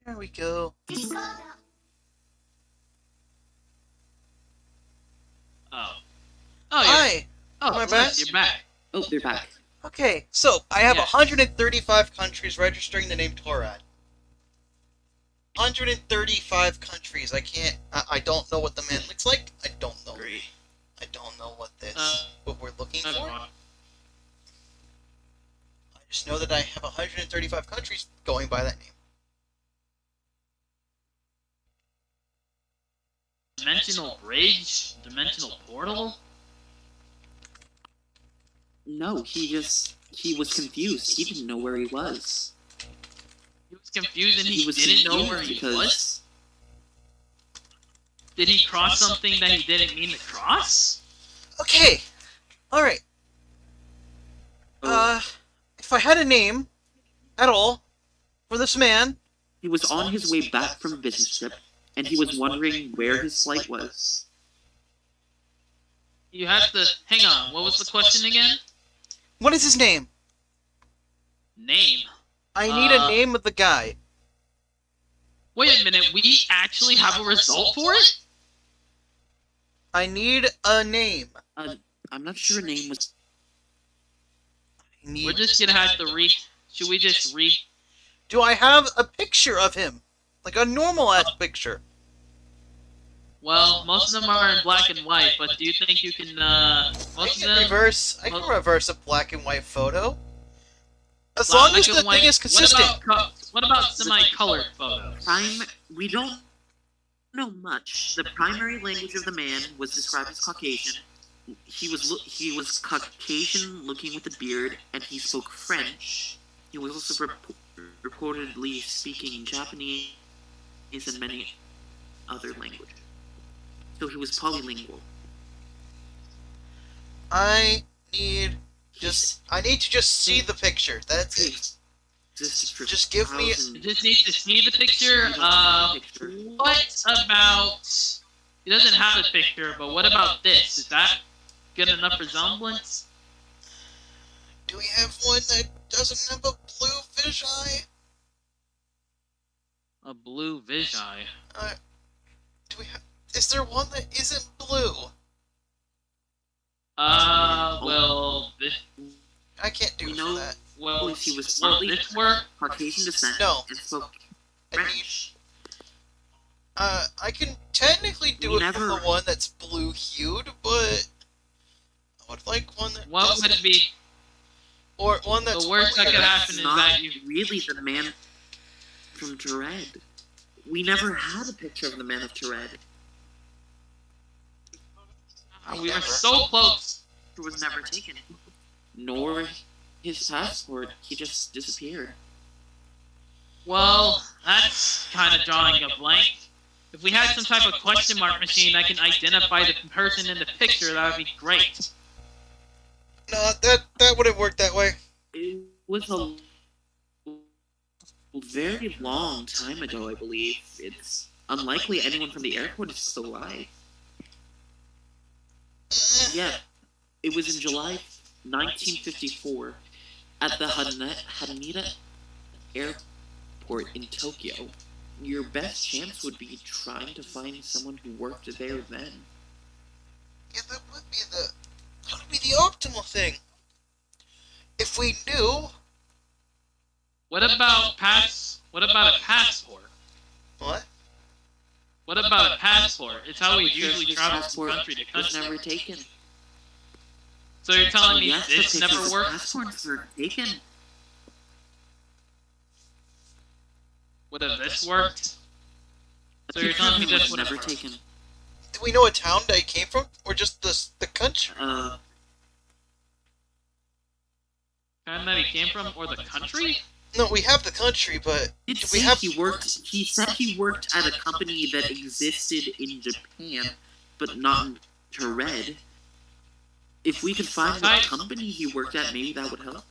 There we go. Oh. Hi! Oh, Am I back? You're back. Oh, they're back. Okay, so I have Yes. 135 countries registering the name Torad. 135 countries. I don't know what the man looks like. I don't know. Great. I don't know what what we're looking Never for. mind. I just know that I have 135 countries going by that name. Dimensional bridge? Dimensional portal? No, he was confused. He didn't know where he was. He was confused and he was didn't know confused where he because- was? Did he cross something that he didn't mean to cross? Okay. Alright. If I had a name at all for this man, He was on his way back from a business trip, and he was wondering where his flight was. You have to... Hang on, what was the question again? what is his name? Name. I need a name of the guy. Wait a minute, we actually have a result for it? I need a name. I'm not sure her name was. I need... We're just gonna have to Should we just Do I have a picture of him? Like a normal-ass picture. Well, most of them are in black and white, but do you think you can, I most of can them... reverse a black and white photo. As Black long as and the white- thing is consistent. What about semi-colored photos? We don't know much. The primary language of the man was described as Caucasian. He was Caucasian, looking with a beard, and he spoke French. He was also reportedly speaking Japanese and many other languages. So he was polylingual. I need to just see the picture. That's it. Just give me... You just need to see the picture. What about... He doesn't have a picture, but what about this? Is that good enough resemblance? Do we have one that doesn't have a blue fish eye? A blue vishai. Do we have... Is there one that isn't blue? Well, this... I can't do that. Well, He was will partly this work? Caucasian descent No. and spoke I need... French. I can technically do it for the one that's blue-hued, but... I would like one that What doesn't... would it be? Or one that's... The worst that could happen is Not that you... really the man from Dread. We never had a picture of the man of Dread. We were so close. It was never taken. Nor his passport. He just disappeared. Well, that's kind of drawing a blank. If we had some type of question mark machine that can identify the person in the picture, that would be great. No, that wouldn't work that way. It was a very long time ago, I believe. It's unlikely anyone from the airport is still alive. Yeah, it was in July 1954 at the Haneda Airport in Tokyo. Your best chance would be trying to find someone who worked there then. Yeah, that would be the optimal thing. If we knew... What about a passport? What? What about a passport? It's how we usually His travel passport from country to was country. never taken. So you're telling me Yes, this the never pictures' worked? passports were taken. Would have this worked? So you're telling me this would never have taken. Do we know what town they came from? Or just the country? Town that he came from, or the country? No, we have the country, but... Did Do we have... He said he worked at a company that existed in Japan, but not in Red. If we could find what company he worked at, maybe that would help.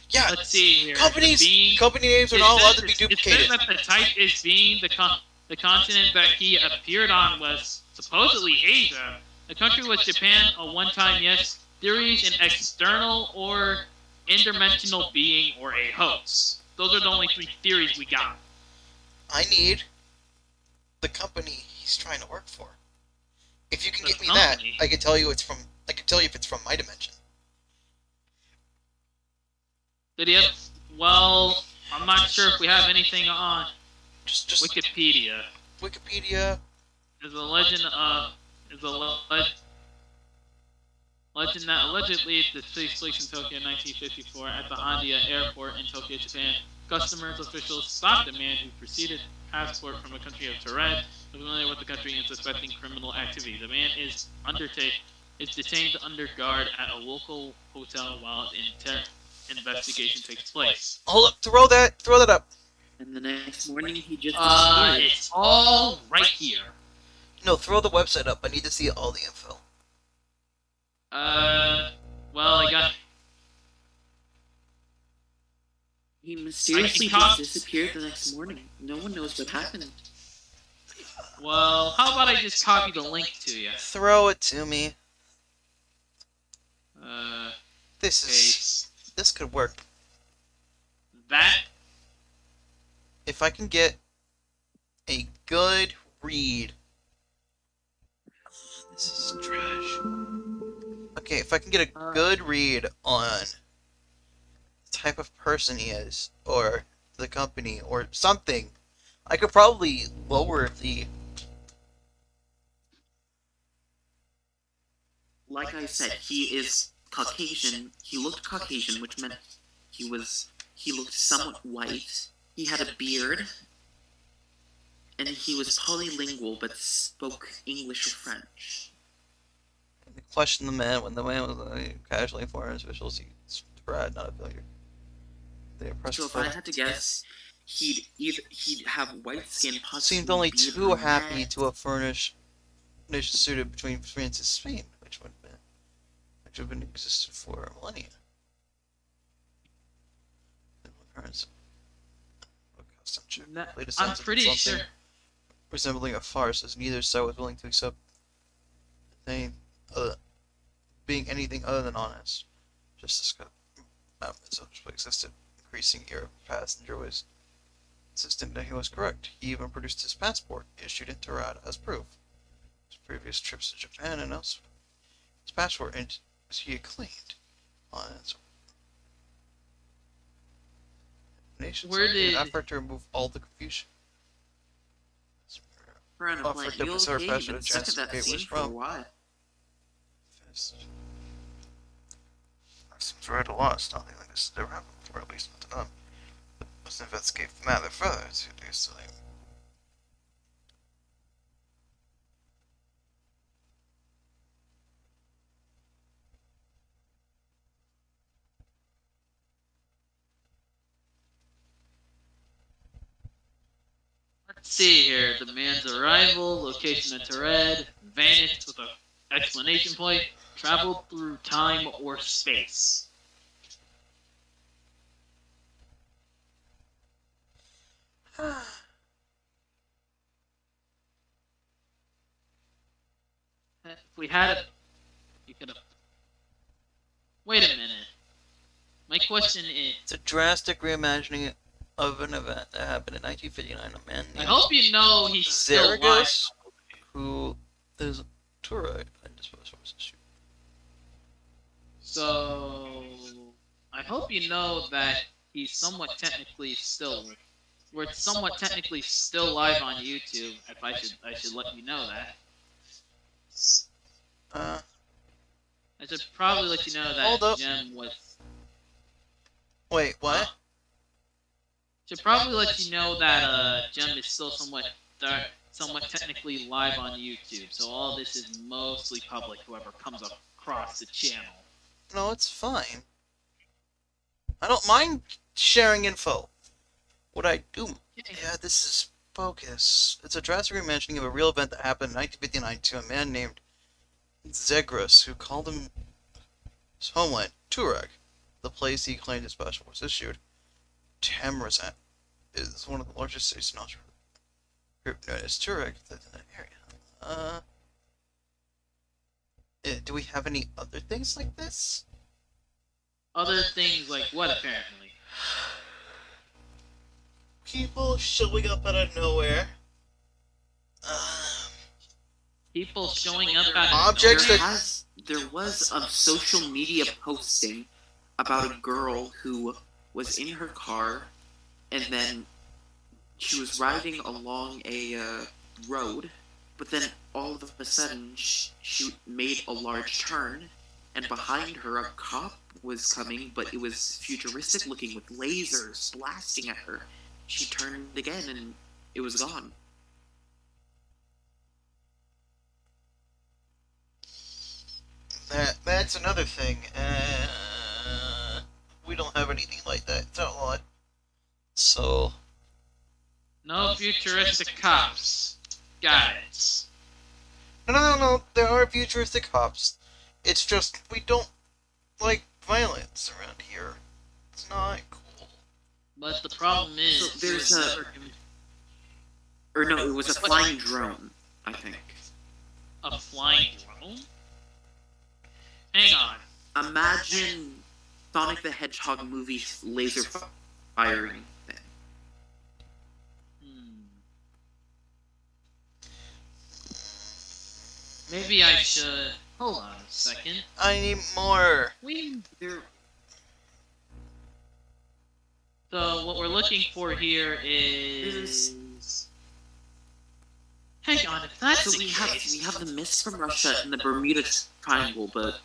Yeah, Let's see here. company names are It not allowed says- to be It duplicated. says that the type is being the continent that he appeared on was supposedly Asia. The country was Japan, a one-time yes. Theories an external or interdimensional being or a host. Those are the only three theories we got. I need the company he's trying to work for. If you can The get me company? that, I can tell you I can tell you if it's from my dimension. Did he have? Well, I'm not sure if we have anything on Just Wikipedia. Wikipedia. There's a legend legend that allegedly this takes place in Tokyo in 1954 at the Haneda Airport in Tokyo, Japan. Customers officials stopped a man who preceded passport from a country of Taured, familiar with the country and suspecting criminal activity. The man is detained under guard at a local hotel while an investigation takes place. Hold up! Throw that up. And the next morning, he just disappeared. It's all right here. No, throw the website up. I need to see all the info. Well, I got. He mysteriously just disappeared the next morning. No one knows what happened. Well, how about I just copy the link to you? Throw it to me. This could work. That If I can get a good read. This is trash. Okay, if I can get a good read on the type of person he is, or the company, or something, I could probably lower the... Like I said, he is Caucasian. He looked Caucasian, which meant he looked somewhat white. He had a beard, and he was polylingual but spoke English or French. Question the man when the man was casually informed his officials he's Brad, not a failure. They oppressed So if I had to guess, he'd have white skin, possibly seemed only beard, too happy brunette. to have furnished nation suited between France and Spain, which have been existed for millennia. I'm pretty sure. Resembling a farce, as neither side was willing to accept being anything other than honest. Just discuss existed. Increasing air passenger was insistent that he was correct. He even produced his passport, issued in Taured, as proof. His previous trips to Japan and elsewhere. His passport, and he had claimed on its nations in an effort to remove all the confusion. Piranha Offered Plant, to you preserve okay? passion You've been and stuck chance at that it was scene for a from. while. Seems right a loss. Nothing like this has ever happened before, at least not to them. But let's investigate the matter further. See what they still have. Let's see here. The man's arrival, location at Taured, vanished with an exclamation point, traveled through time or space. If we had it, you could have. Wait a minute. My question is. It's a drastic reimagining of an event that happened in 1959. A man I named hope you know he's still alive. Zergus, who is a Touride, and disposed of his issue. So I hope you know that he's somewhat technically still. We're somewhat technically still live on YouTube. If I should let you know that. I should probably let you know Hold that up. Jem was. Wait, what? Should probably let you know that Jem is still somewhat technically live on YouTube. So all this is mostly public. Whoever comes across the channel. No, it's fine. I don't mind sharing info. What I do... Yeah, this is bogus. It's a drastic reimagining of a real event that happened in 1959 to a man named Zegras, who called him his homeland, Turek. The place he claimed his passport was issued. Tamrazan is one of the largest cities in Austria. Group known as Turek in that area. Do we have any other things like this? Other things like what, apparently? people showing up out of nowhere. People showing up out of Objects nowhere? that- There was a social media posting about a girl who was in her car, and then she was riding along a road, but then all of a sudden she made a large turn, and behind her a cop was coming, but it was futuristic looking with lasers blasting at her. She turned again, and it was gone. That's another thing. We don't have anything like that. It's outlawed. So No futuristic cops. Got it. no. There are futuristic cops. It's just we don't like violence around here. It's not cool. But the problem is, So there's or no, it was a flying drone, I think. a flying drone? Hang on. Imagine Sonic the Hedgehog movie's laser firing thing. Maybe I should. Hold on a second. I need more. So what we're looking for here is. Hang on, if that's So the we case. have the mist from Russia and the Bermuda Triangle, but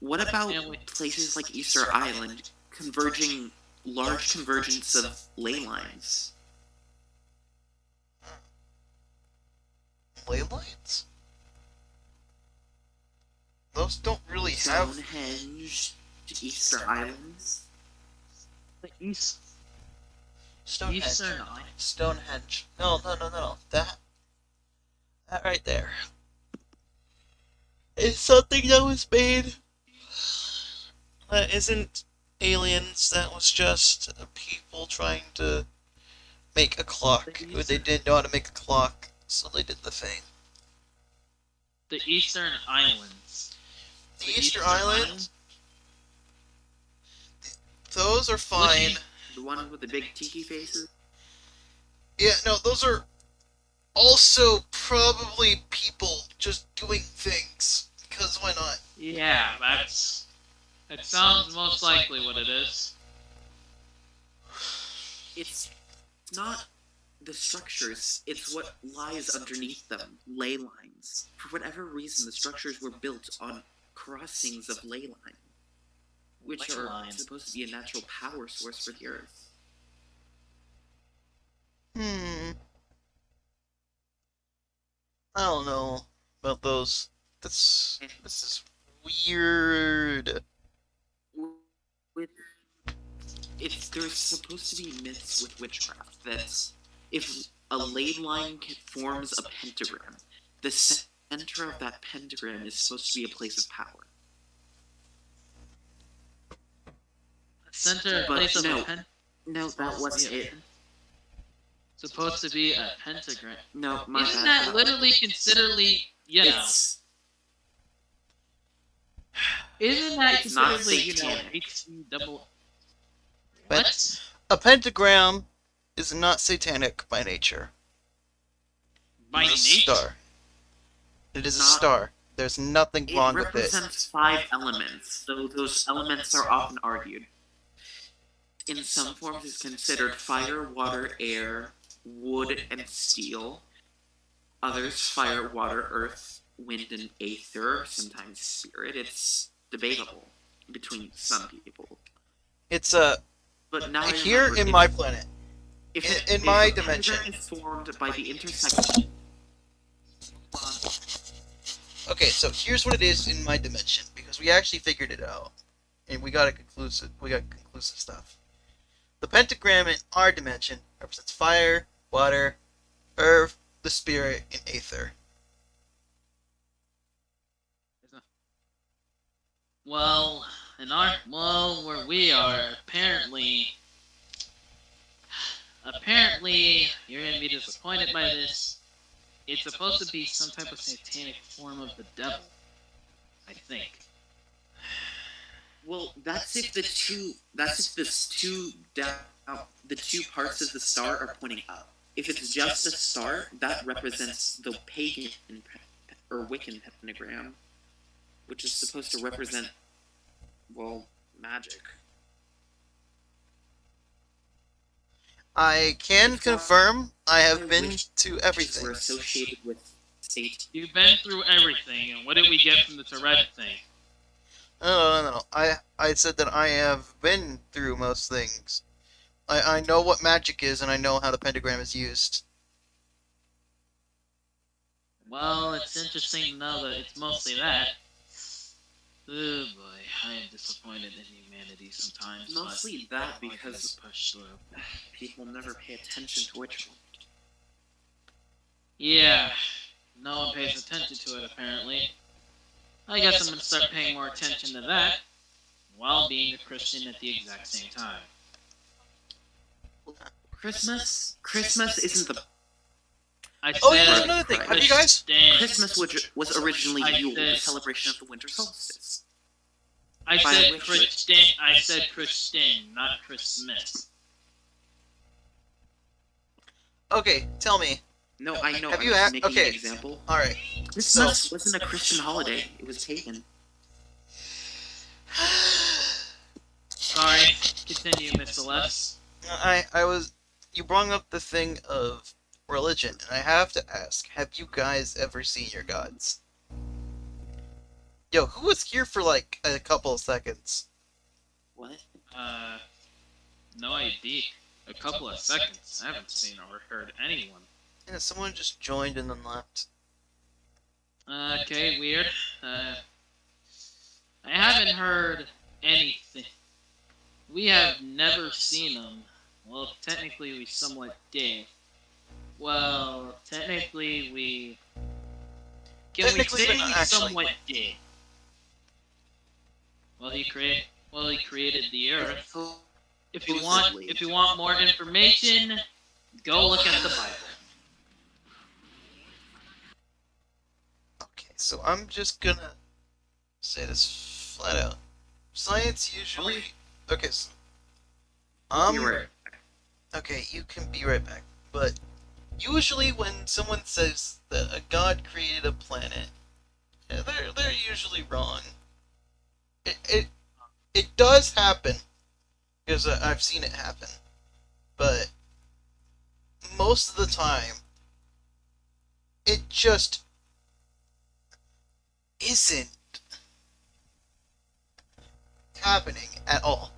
what about And we- places like Easter Island converging large convergence of ley lines? Ley lines? Those don't really have. Stonehenge, Easter Islands. The East. Stonehenge. Eastern Eye. Stonehenge. No. That right there. It's something that was made. That isn't aliens. That was just people trying to make a clock. They didn't know how to make a clock, so they did the thing. The Eastern Islands. The Easter Islands, those are fine. The one with the big tiki faces? Yeah, no, those are also probably people just doing things. Because why not? Yeah, that sounds most likely what it is. It's not the structures, it's what lies underneath them. Ley lines. For whatever reason, the structures were built on crossings of ley line, which Ley are lines. supposed to be a natural power source for the Earth. I don't know about those. This is weird. There's supposed to be myths with witchcraft that if a ley line forms a pentagram, the center of that pentagram is supposed to be a place of power. Center But place of no. a pen. No, that wasn't it. Supposed to be a pentagram. No, my Isn't bad. that literally considerably, you know? It's Isn't that It's not considerably, you know, satanic. HC double? But What? a pentagram is not satanic by nature. By It's a nature? star. It is a Not- star. There's nothing wrong with it. represents 5 elements, though those elements are often argued. In some forms, it's considered fire, water, air, wood, and steel. Others, fire, water, earth, wind, and aether, sometimes spirit. It's debatable between some people. It's But now I here remember, in my planet. if in my a dimension. pentagram is formed by the intersection. Okay, so here's what it is in my dimension because we actually figured it out, and we got conclusive stuff. The pentagram in our dimension represents fire, water, earth, the spirit, and aether. Well, where we are, apparently, you're gonna be disappointed by this. It's supposed to be some type of satanic form of the devil, I think. Well, that's if the two the two parts of the star are pointing up. If it's just a star, that represents the pagan or Wiccan pentagram, which is supposed to represent, well, magic. I can confirm I have been to Were everything. associated with Satan. You've been through everything, and what did we get from the Tourette thing? No. I said that I have been through most things. I know what magic is, and I know how the pentagram is used. Well, it's interesting to know that it's mostly that. Oh boy, I am disappointed in humanity sometimes. Mostly that because people never pay attention to which one. Yeah, no one pays attention to it apparently. I guess I'm gonna start paying more attention to that, while being a Christian at the exact same time. Christmas isn't the. Oh yeah, there's another thing. Have you guys? Christmas was originally Yule, the celebration of the winter solstice. I said Christian, not Christmas. Okay, tell me. No, I know. Have I'm you just making okay. an example. All right. Christmas wasn't a Christian holiday; it was pagan. Sorry, continue, Miss Celeste. You brought up the thing of religion, and I have to ask, have you guys ever seen your gods? Yo, who was here for like a couple of seconds? What? No idea. A couple of seconds. I haven't seen or heard anyone. Yeah, someone just joined and then left. Okay, weird. I haven't heard anything. We have never seen them. Well, technically we somewhat did. Well, technically we... Technically, but not actually. Somewhat did? Well, he created the Earth. If you want more information, go look at the Bible. Okay, so I'm just gonna say this flat out. Science usually... Okay, so... Okay, you can be right back. But usually when someone says that a god created a planet, they're usually wrong. It does happen, because I've seen it happen, but most of the time, it just isn't happening at all.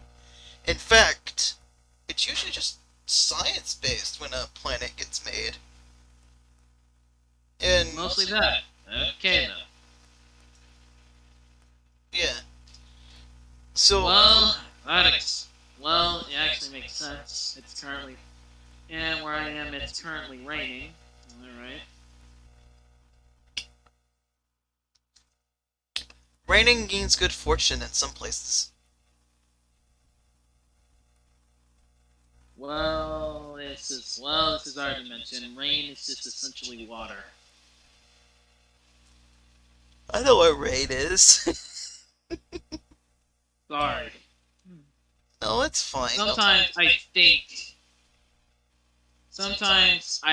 In fact, it's usually just science-based when a planet gets made. And Mostly that. Okay, though. Yeah. So... Well, it actually makes sense. It's currently... And where I am, it's currently raining. Alright. Raining means good fortune in some places. Well, this is our dimension. Rain is just essentially water. I know what rain is. Sorry. No, it's fine. Sometimes I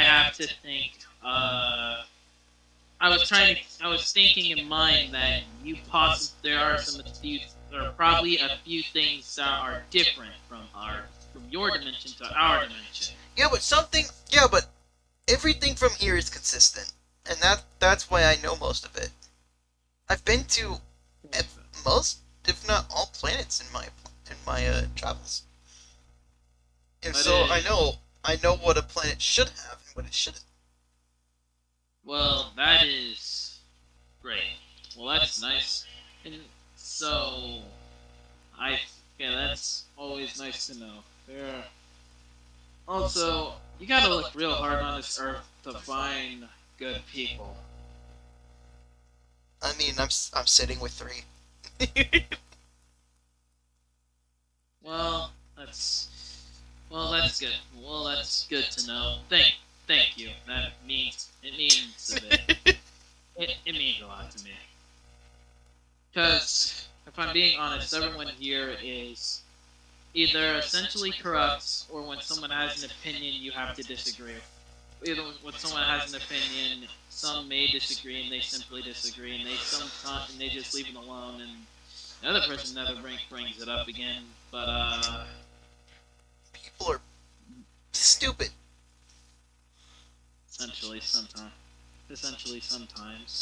have to think, I was thinking in mind that there are probably a few things that are different from your dimension to our dimension. Yeah, but everything from here is consistent. And that's why I know most of it. I've been to most, if not all, planets in my travels. And so I know what a planet should have and what it shouldn't. Well, that is great. Well, that's nice. And so, that's always nice to know. Yeah. Also, you gotta look real hard on this Earth to find good people. I mean, I'm sitting with 3. Well, that's good. Well, that's good to know. Thank you. It means a bit. It means a lot to me. Because if I'm being honest, everyone here is either essentially corrupt or when someone has an opinion you have to disagree. Either when someone has an opinion, some may disagree and they simply disagree and they just leave it alone and the other person never brings it up again. But People are stupid. essentially sometimes.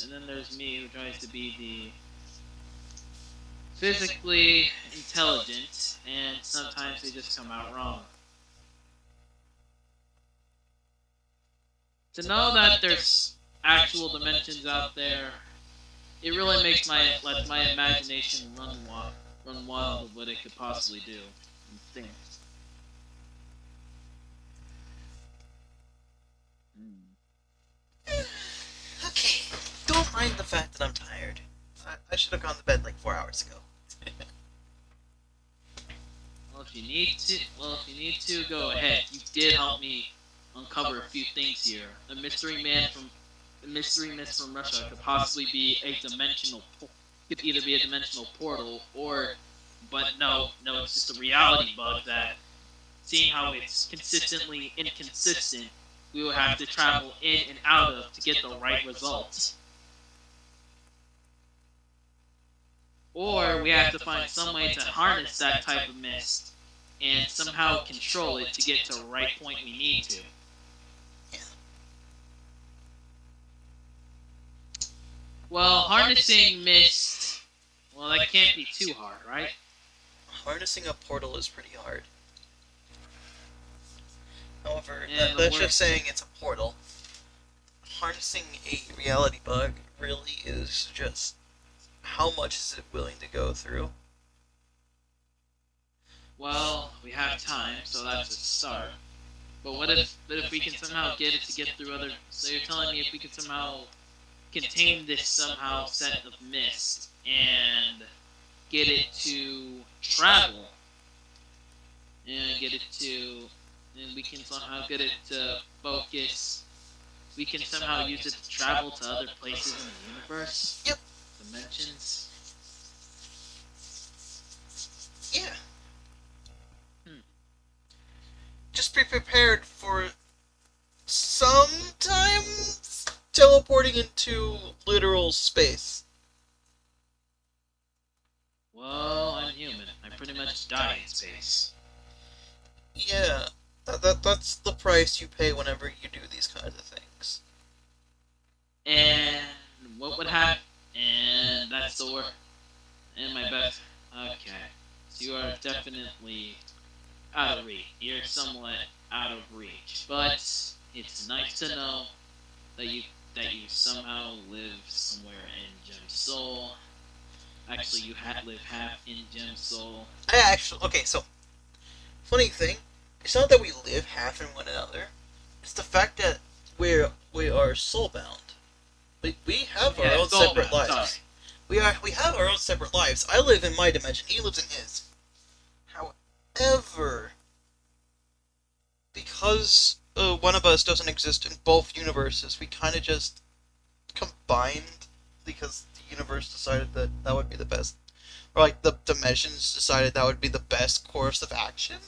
And then there's me who tries to be the physically intelligent and sometimes they just come out wrong. To know that there's actual dimensions out there, it really lets my imagination run wild of what it could possibly do and think. Okay, don't mind the fact that I'm tired. I should have gone to bed like 4 hours ago. Well, if you need to, go ahead. You did help me uncover a few things here. The mystery miss from Russia could possibly be could either be a dimensional portal but no, it's just a reality bug that, seeing how it's consistently inconsistent, we will have to travel in and out of to get the right results. Or we have to find some way to harness that type of mist and somehow control it to get to the right point we need to. Well, harnessing mist, well, that can't be too hard, right? Harnessing a portal is pretty hard. However, Yeah, that's just saying it's a portal. Harnessing a reality bug really is just how much is it willing to go through? Well, we have time, so that's a start. But what if we can somehow get it to get through other... So you're telling me if we can somehow contain this somehow set of mist and get it to travel and we can somehow get it to focus. We can somehow use it to travel to other places in the universe. Yep. Dimensions. Yeah. Just be prepared for sometimes teleporting into literal space. Well, I'm human. I pretty much die in space. Yeah, that's the price you pay whenever you do these kinds of things. And what would happen? And that's the word. And my best. Okay. So you are definitely out of reach. You're somewhat out of reach. But it's nice to know that you somehow live somewhere in Gem Soul. Actually, you live half in Gem Soul. Okay, so funny thing, it's not that we live half in one another. It's the fact that we are soulbound. We have our own separate lives. We have our own separate lives. I live in my dimension. He lives in his. However, because one of us doesn't exist in both universes, we kind of just combined because the universe decided that would be the best, or like the dimensions decided that would be the best course of action,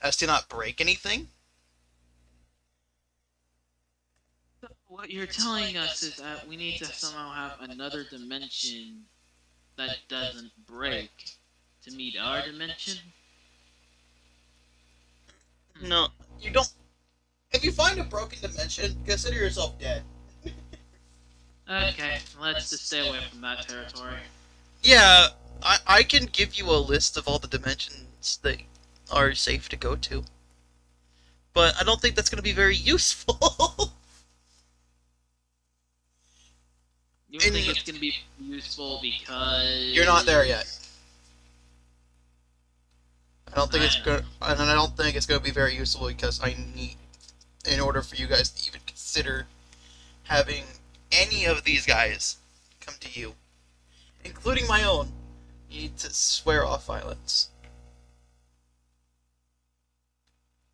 as to not break anything. What you're telling us is that we need to somehow have another dimension that doesn't break to meet our dimension? No, you don't. If you find a broken dimension, consider yourself dead. Okay, let's just stay away from that territory. Yeah, I can give you a list of all the dimensions that are safe to go to. But I don't think that's going to be very useful. You don't think it's going to be useful because... You're not there yet. I don't think it's going to be very useful because I need, in order for you guys to even consider having any of these guys come to you, including my own, you need to swear off violence.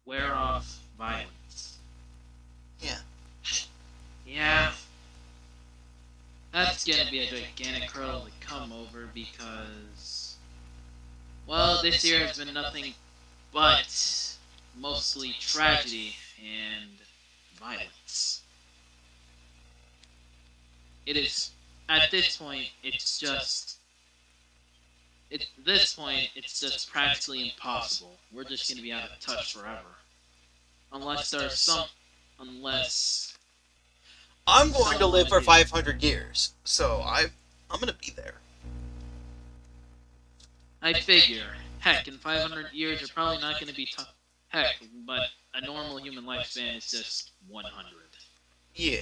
Swear off violence. Yeah. Yeah. That's gonna be a gigantic hurdle to come over because... Well, this year has been nothing but mostly tragedy and violence. It is, at this point, it's just, at this point, it's just practically impossible. We're just gonna be out of touch forever. Unless, I'm going to live for 500 years, so I'm gonna be there. I figure, heck, in 500 years, you're probably not gonna be, heck, but a normal human lifespan is just 100. Yeah.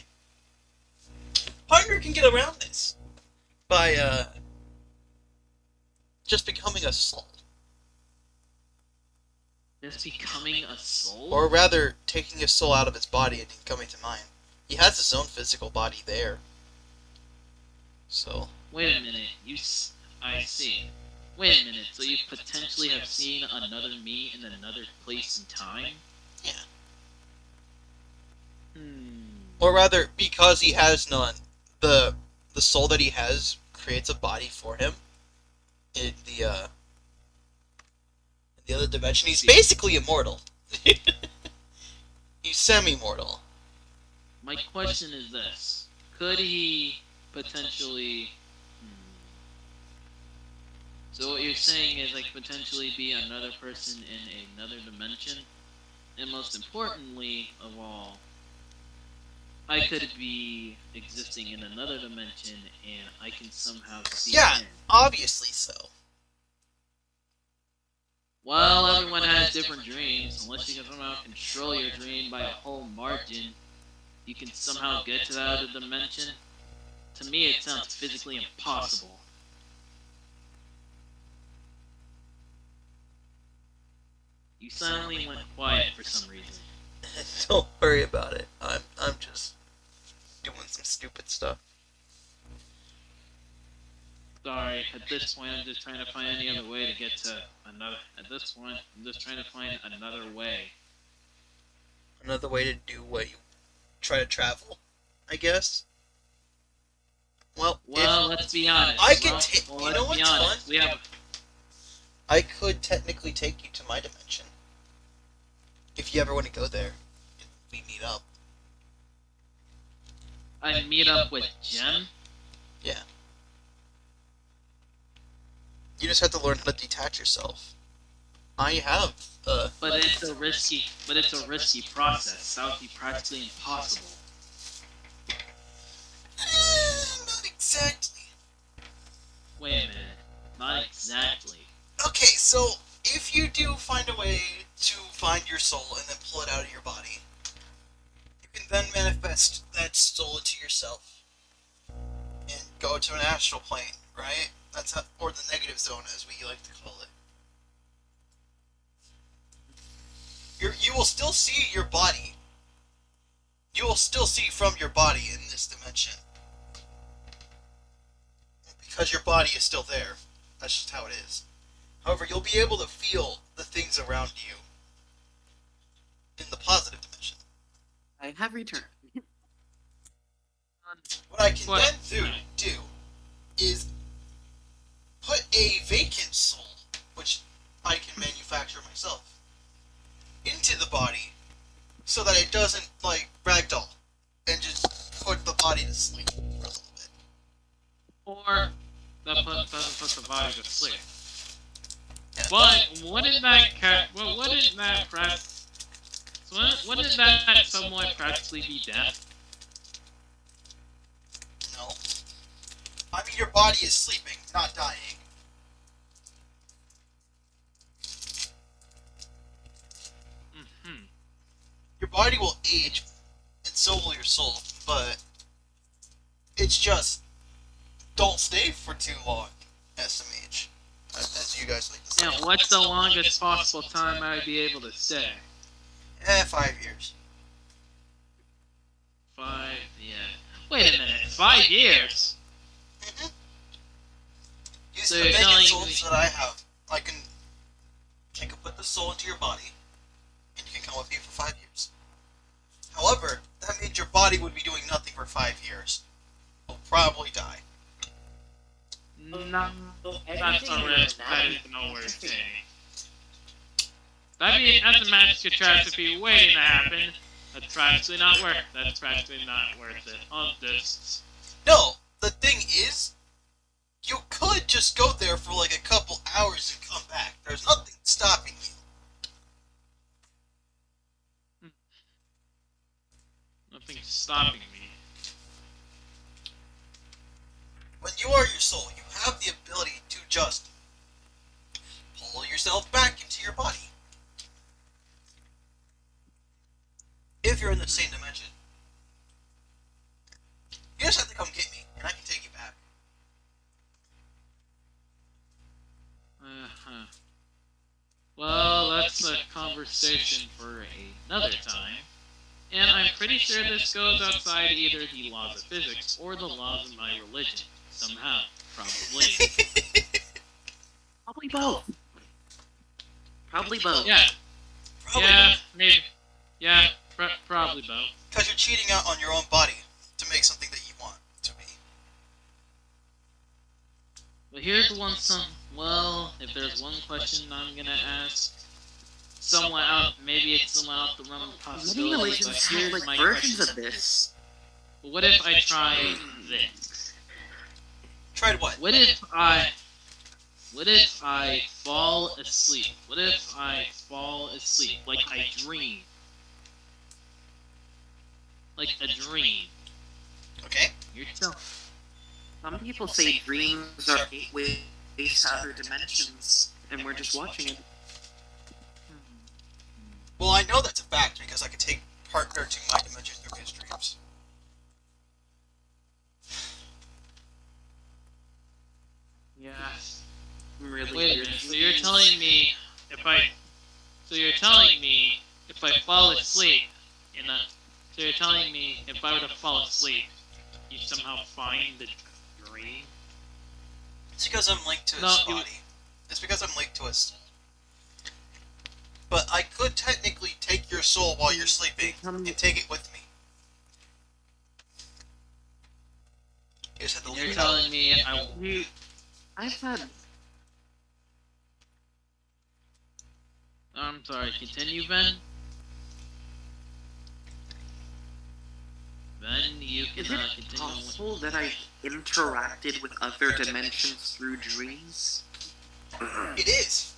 Partner can get around this by just becoming a soul. Just becoming a soul? Or rather, taking his soul out of his body and coming to mine. He has his own physical body there. So. Wait a minute, I see. Wait a minute, so you potentially have seen another me in another place and time? Yeah. Or Or rather, because he has none, the soul that he has creates a body for him in the other dimension. He's basically immortal. He's semi-mortal. my question is this. Could he potentially... So what you're saying is, like, potentially be another person in another dimension? And most importantly of all, I could be existing in another dimension and I can somehow see Yeah, him. obviously so. Well, everyone has different dreams. Unless you can somehow control your dream by a whole margin, you can somehow get to that other dimension. To me, it sounds physically impossible. You suddenly went quiet for some reason. Don't worry about it. I'm just doing some stupid stuff. Sorry, at this point I'm just trying to find any other way to get to another... At this point, I'm just trying to find another way. Another way to do what you try to travel, I guess. Well, let's be honest. I could take... you know what's fun? We have... I could technically take you to my dimension. If you ever want to go there, we meet up. I meet up with Jem? Yeah. You just have to learn how to detach yourself. I have, But it's a risky process. That would be practically impossible. Not exactly. Wait a minute. Not exactly. Okay, so if you do find a way to find your soul and then pull it out of your body, you can then manifest that soul into yourself and go to an astral plane, right? That's how, or the negative zone, as we like to call it. You will still see your body. You will still see from your body in this dimension. Because your body is still there. That's just how it is. However, you'll be able to feel the things around you in the positive dimension. I have returned. What I can then do is put a vacant soul, which I can manufacture myself, into the body so that it doesn't, like, ragdoll and just put the body to sleep for a little bit. Or that doesn't put the body to sleep. But wouldn't that wouldn't that somewhat practically be death? No. I mean, your body is sleeping, not dying. Your body will age, and so will your soul, but it's just don't stay for too long, SMH, as you guys like to say. Now, what's the longest possible time I'd be able to stay? 5 years. 5, yeah. Wait a minute, 5 years? Mm-hmm. Use So the you're vacant telling souls me- that I have. I can put the soul into your body, and you can come with me for 5 years. However, that means your body would be doing nothing for 5 years. You'll probably die. No, That's a risk that is nowhere to take. That'd be an massive catastrophe waiting to happen. That's practically not worth. That's practically not worth it. On this. No, the thing is, you could just go there for like a couple hours and come back. There's nothing stopping you. Nothing's stopping me. When you are your soul, you have the ability to just pull yourself back into your body. If you're in the same dimension. You just have to come get me, and I can take you back. Well, that's a conversation for another time. And I'm pretty sure this goes outside either the laws of physics or the laws of my religion. Somehow. Probably. Probably both. Probably both. Yeah. Probably Yeah, not. maybe. Yeah, probably both. Because you're cheating out on your own body to make something that you want to be. But here's well, if there's one question I'm gonna ask, somewhat out, maybe it's somewhat out the realm of Many possibility, but religions have here's like my versions question. of this. But what if I try this? Tried what? What if I fall asleep? What if I fall asleep? Like I dream. Like a dream. Okay. You're telling. Some people say dreams are gateways to other dimensions, and we're just watching it. Well, I know that's a fact because I can take partner to my dimension through his dreams. Yeah. I'm really Wait, curious. so you're telling me if I fall asleep so you're telling me if I were to fall asleep, you somehow find the dream? It's because I'm linked to his No, body. It's because I'm linked to his. But I could technically take your soul while you're sleeping and take it with me. You just have to You're leave it out. telling me I've had I'm sorry, continue, Ben? Ben, you Is can it continue. possible that I interacted with other dimensions through dreams? It is.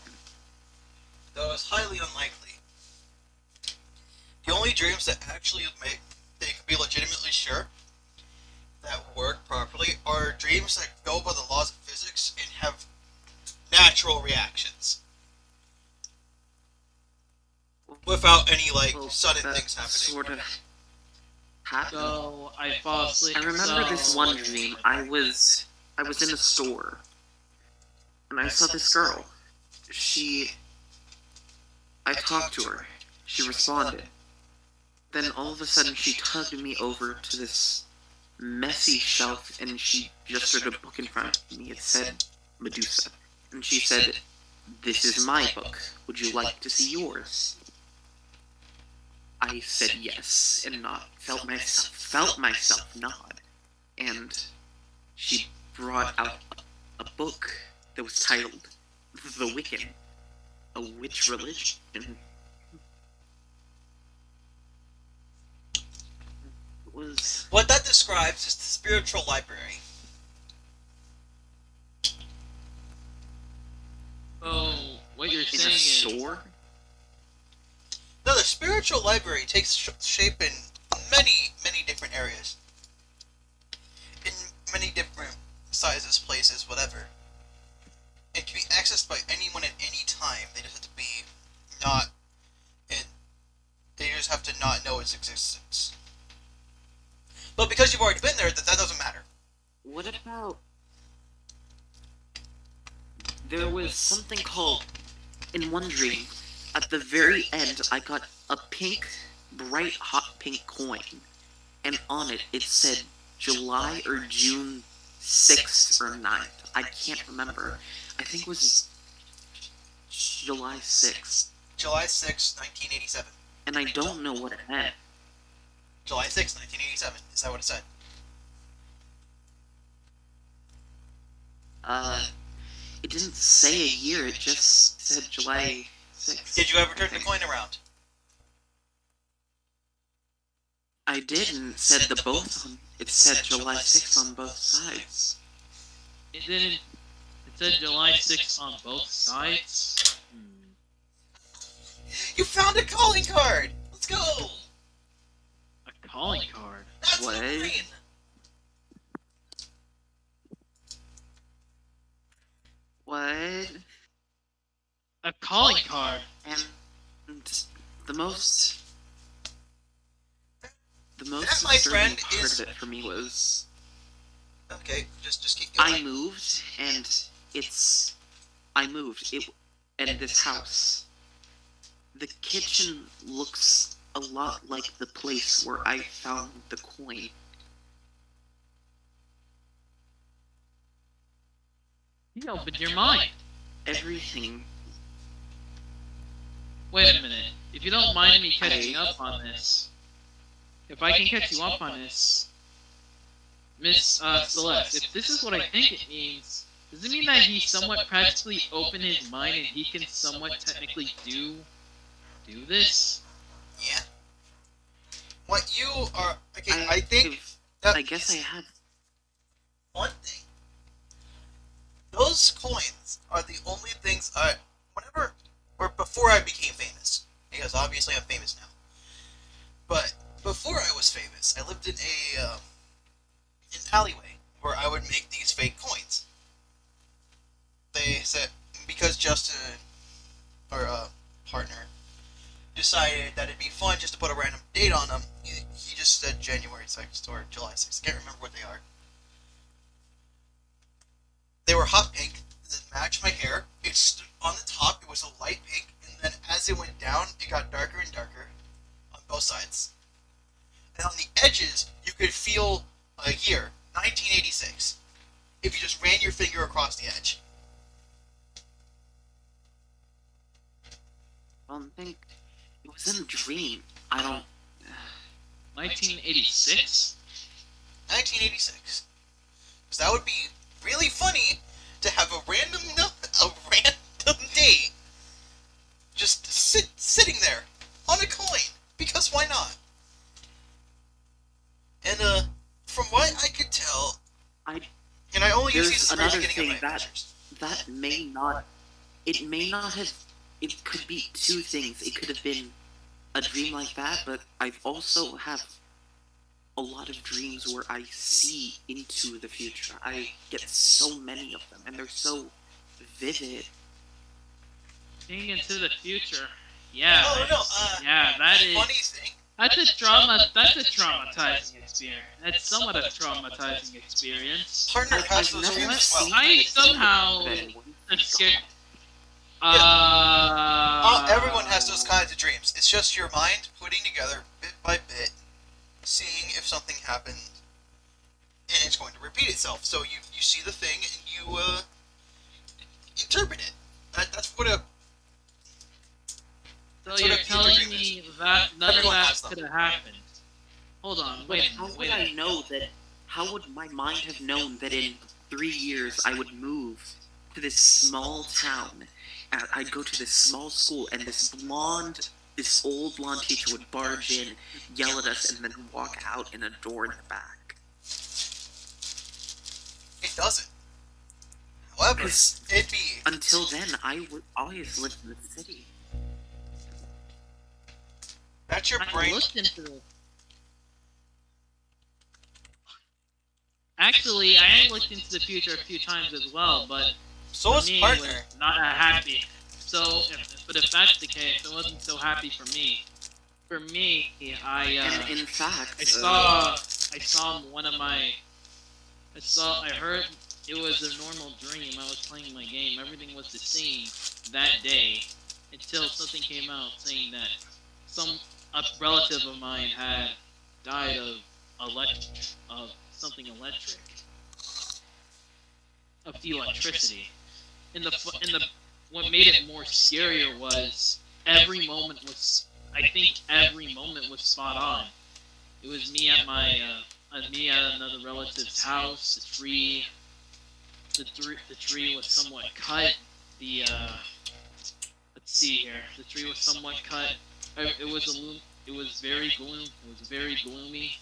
Though it's highly unlikely. The only dreams that actually make they can be legitimately sure that work properly are dreams that go by the laws of physics and have natural reactions. Without any sudden that things happening. Sort of happened. So I fall asleep. I remember so... this one dream. I was in a store, and I saw this girl. I talked to her. She responded. Then all of a sudden, she tugged me over to this messy shelf, and she gestured a book in front of me. It said Medusa, and she said, "This is my book. Would you like to see yours?" I said yes, and felt myself nod, and she brought out a book that was titled "The Wiccan: A Witch Religion." It was What that describes is the spiritual library. So what you're in a saying is store. No, the spiritual library takes shape in many, many different areas. In many different sizes, places, whatever. It can be accessed by anyone at any time. They just have to be not... And they just have to not know its existence. But because you've already been there, that doesn't matter. What about... There was something called... In one dream, at the very end, I got a pink, bright hot pink coin. And on it, it said July or June 6th or 9th. I can't remember. I think it was July 6th. July 6, 1987. And I don't know what it meant. July 6, 1987. Is that what it said? It didn't say a year, it just said July 6th. Did you ever turn the coin around? I did, and it said the both on. It said July 6th on both sides. It didn't. It said July 6th on both sides. You found a calling card! Let's go! A calling card. That's What? the green! What? A calling card. And the most That, my friend, disturbing part is... of it for me was Okay, just keep going. I moved, and I moved. And this house. The kitchen looks a lot like the place where I found the coin. You opened your mind. Everything. Wait a minute. If you don't mind me catching up on this, if I can catch you up on this, Miss Celeste, if this is what I think it means, does it mean that he somewhat practically opened his mind and he can somewhat technically do this? Yeah. What you are... Okay, I think... I guess I have. One thing. Those coins are the only things whenever, or before I became famous, because obviously I'm famous now. But before I was famous, I lived in an alleyway where I would make these fake coins. They said, because Justin, our partner, decided that it'd be fun just to put a random date on them, he just said January 6th or July 6th. I can't remember what they are. They were hot pink, that matched my hair. It stood on the top, it was a light pink, and then as it went down, it got darker and darker on both sides. And on the edges, you could feel a year, 1986, if you just ran your finger across the edge. I don't think it was in a dream. I don't. 1986? 1986. Because that would be really funny to have a random date just sitting there on a coin, because why not? And from what I could tell, and I only use these at the very beginning of my pictures. That may not. It may not have. It could be two things. It could have been a dream like that, but I've also have a lot of dreams where I see into the future. I get so many of them, and they're so vivid. Seeing into the future. Yeah. Oh no, yeah, that is. Funny thing. That's a traumatizing experience. That's somewhat a traumatizing experience. Partner has those dreams as well. I somehow escaped. Everyone has those kinds of dreams. It's just your mind putting together bit by bit, seeing if something happened, and it's going to repeat itself. So you see the thing and you interpret it. That's what a. So you're telling me that none of that could have happened? Hold on, wait a minute. How would I know that? How would my mind have known that in 3 years I would move to this small town? I'd go to this small school, and this old blonde teacher would barge in, yell at us, and then walk out in a door in the back. It doesn't. However, it'd be... Until then, I would always live in the city. That's your brain. I looked into it. Actually, I looked into the future a few times as well, but So is me, partner. was not happy. So, but if that's the case, it wasn't so happy for me. For me, And in fact, I saw one of my. I heard it was a normal dream. I was playing my game. Everything was the same that day until something came out saying that a relative of mine had died of something electric, of the electricity. What made it more scarier was every moment was. I think every moment was spot on. It was me at another relative's house, the tree. the tree was somewhat cut. The let's see here. The tree was somewhat cut. It was very gloom. It was very gloomy.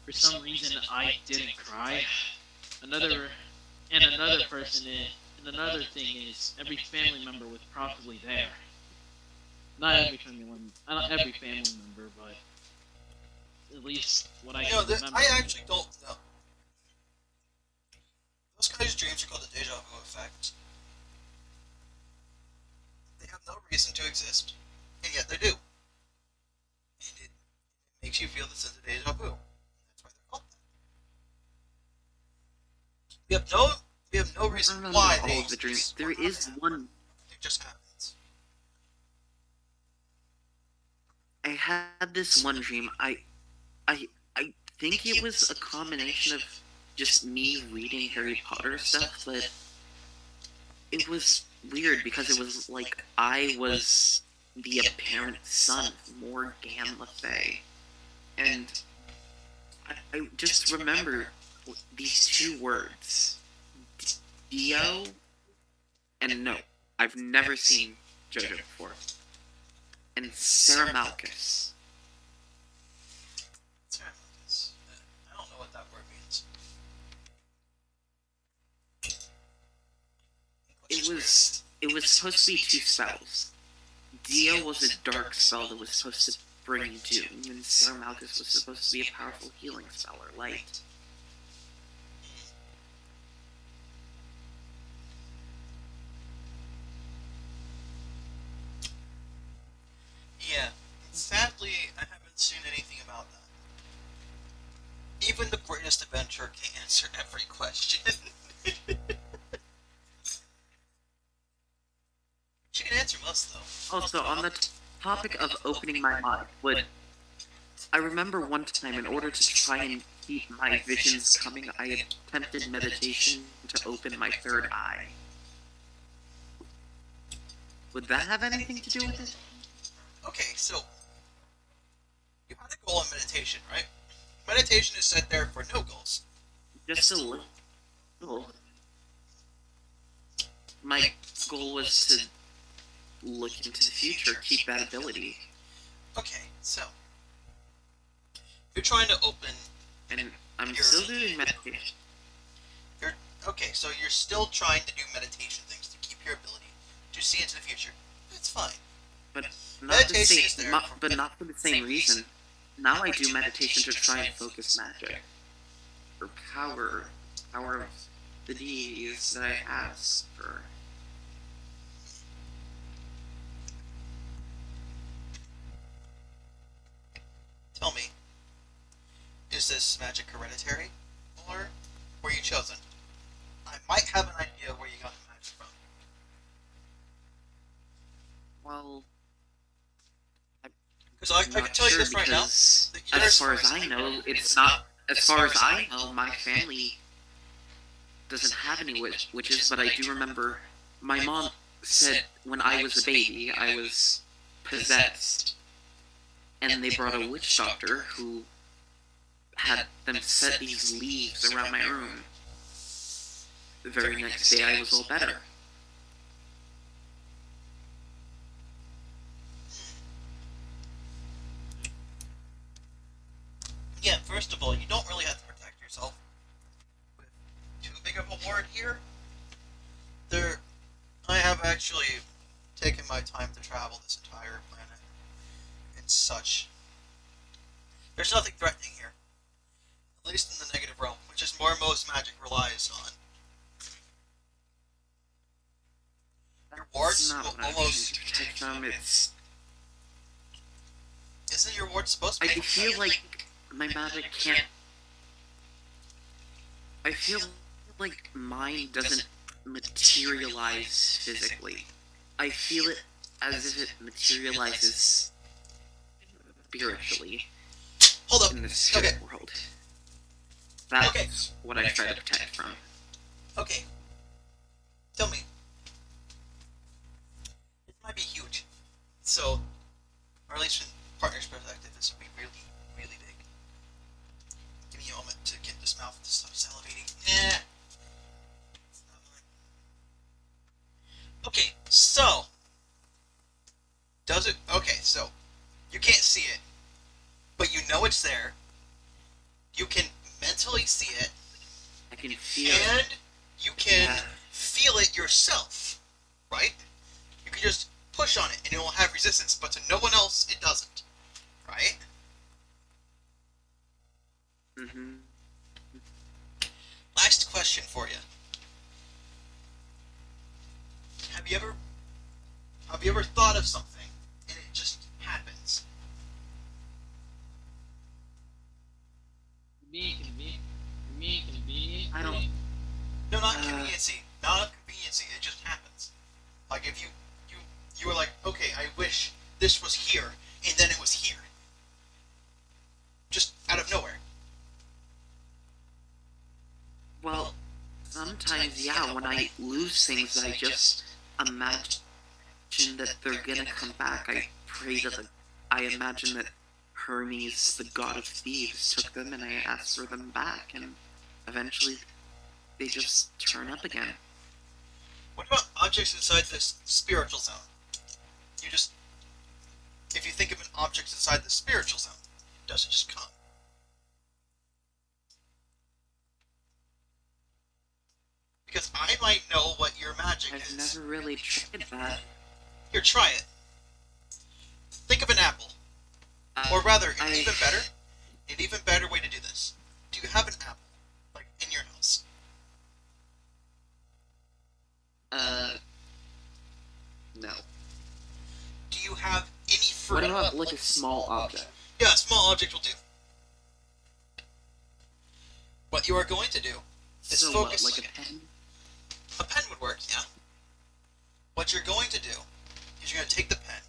For some reason, I didn't cry. Another another person and another thing is every family member was probably there. Not every family member, but at least what I can remember. I actually don't know. Those guys' dreams are called the deja vu effect. They have no reason to exist, and yet they do. And it makes you feel the sense of deja vu. That's why they're called that. We have no reason why all of the dreams. There is one. It just happens. I had this one dream. I think it was a combination of just me reading Harry Potter stuff, but it was weird because it was like I was the apparent son of Morgan Le Fay. And I just remember these two words, Dio and no. I've never seen JoJo before. And Sarah Malchus. I don't know what that word means. It was supposed to be two spells. Dio was a dark spell that was supposed to bring doom, and Sarah Malchus was supposed to be a powerful healing spell or light. Yeah. Sadly, I haven't seen anything about that. Even the greatest adventurer can't answer every question. She can answer most, though. Also, on the topic of opening my mind, I remember one time, in order to try and keep my visions coming, I attempted meditation to open my third eye. Would that have anything to do with it? Okay, so you had a goal in meditation, right? Meditation is set there for no goals. Just a little. My goal was to look into the future, keep that ability. Okay, so you're trying to open. And I'm still doing meditation. Okay, so you're still trying to do meditation things to keep your ability to see into the future. That's fine. But not for the same reason. Now I do meditation to try and focus magic. Or power of the deities that I ask for. Tell me, is this magic hereditary, or were you chosen? I might have an idea where you got the magic from. Well, Because I can tell you this right now. As far as I know, it's not. As far as I know, my family doesn't have any witches, but I do remember my mom said when I was a baby, I was possessed. And they brought a witch doctor who had them set these leaves around my room. The very next day I was all better. Yeah, first of all, you don't really have to protect yourself with too big of a ward here. I have actually taken my time to travel this entire planet. And such. There's nothing threatening here. At least in the negative realm, which is where most magic relies on. Your wards almost... Isn't your ward supposed to be... I feel like my magic can't... I feel like mine doesn't materialize physically. I feel it as if it materializes spiritually. Hold up. In the spirit world. That's what I try to protect from. Okay. Tell me. It might be huge. So, or at least from partner's perspective, this would be really, really big. Give me a moment to get this mouth to stop salivating. it's there. You can mentally see it, I can feel it. and you can Yeah. feel it yourself, right? You can just push on it, and it will have resistance, but to no one else, it doesn't, right? Mm-hmm. Last question for you. Have you ever thought of something and it just happens? I don't. No, not conveniency. Not conveniency. It just happens. Like if you were like, okay, I wish this was here, and then it was here, just out of nowhere. Well, sometimes, yeah, when I lose things, I just imagine that they're gonna come back. I imagine that Hermes, the god of thieves, took them and I asked for them back, and eventually they just turn up again. What about objects inside this spiritual zone? You just, if you think of an object inside the spiritual zone, does it just come? Because I might know what your magic I've is. never really tried that. Here, try it. Think of an apple. Or rather, an even better way to do this. Do you have an apple, like, in your house? No. Do you have any fruit? What about, like, a small object? Yeah, a small object will do. What you are going to do is So focus. what, like a pen? A pen would work, yeah. What you're going to do is you're going to take the pen,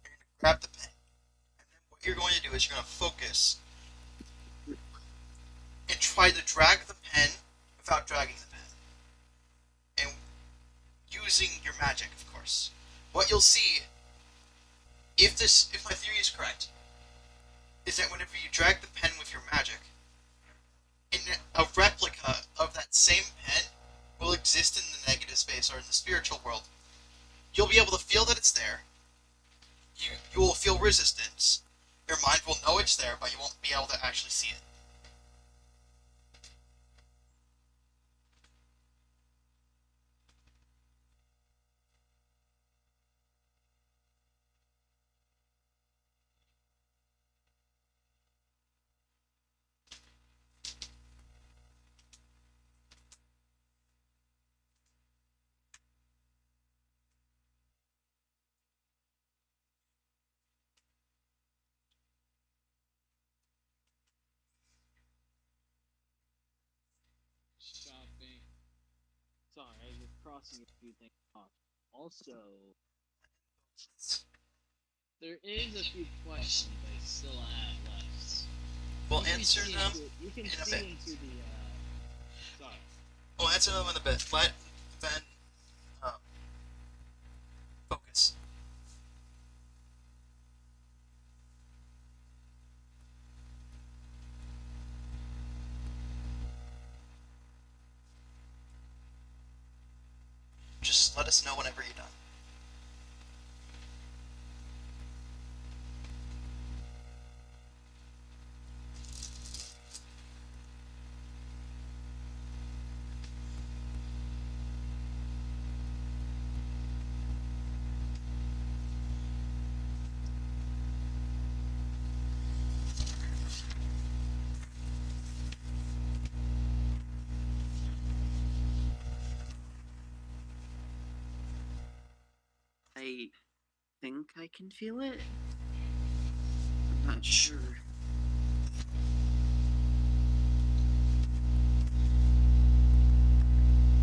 you're going to grab the pen, and then what you're going to do is you're going to focus and try to drag the pen without dragging the pen. And using your magic, of course. What you'll see, if my theory is correct, is that whenever you drag the pen with your magic, a replica of that same pen will exist in the negative space or in the spiritual world. You'll be able to feel that it's there. You will feel resistance. Your mind will know it's there, but you won't be able to actually see it. Shopping. Sorry, I was crossing a few things off. Also, there is a few questions I still have left. We'll You can answer see them you can in a see bit. into the. Sorry. We'll answer them in a bit. But then, focus. Just let us know whenever you're done. I think I can feel it. I'm not sure.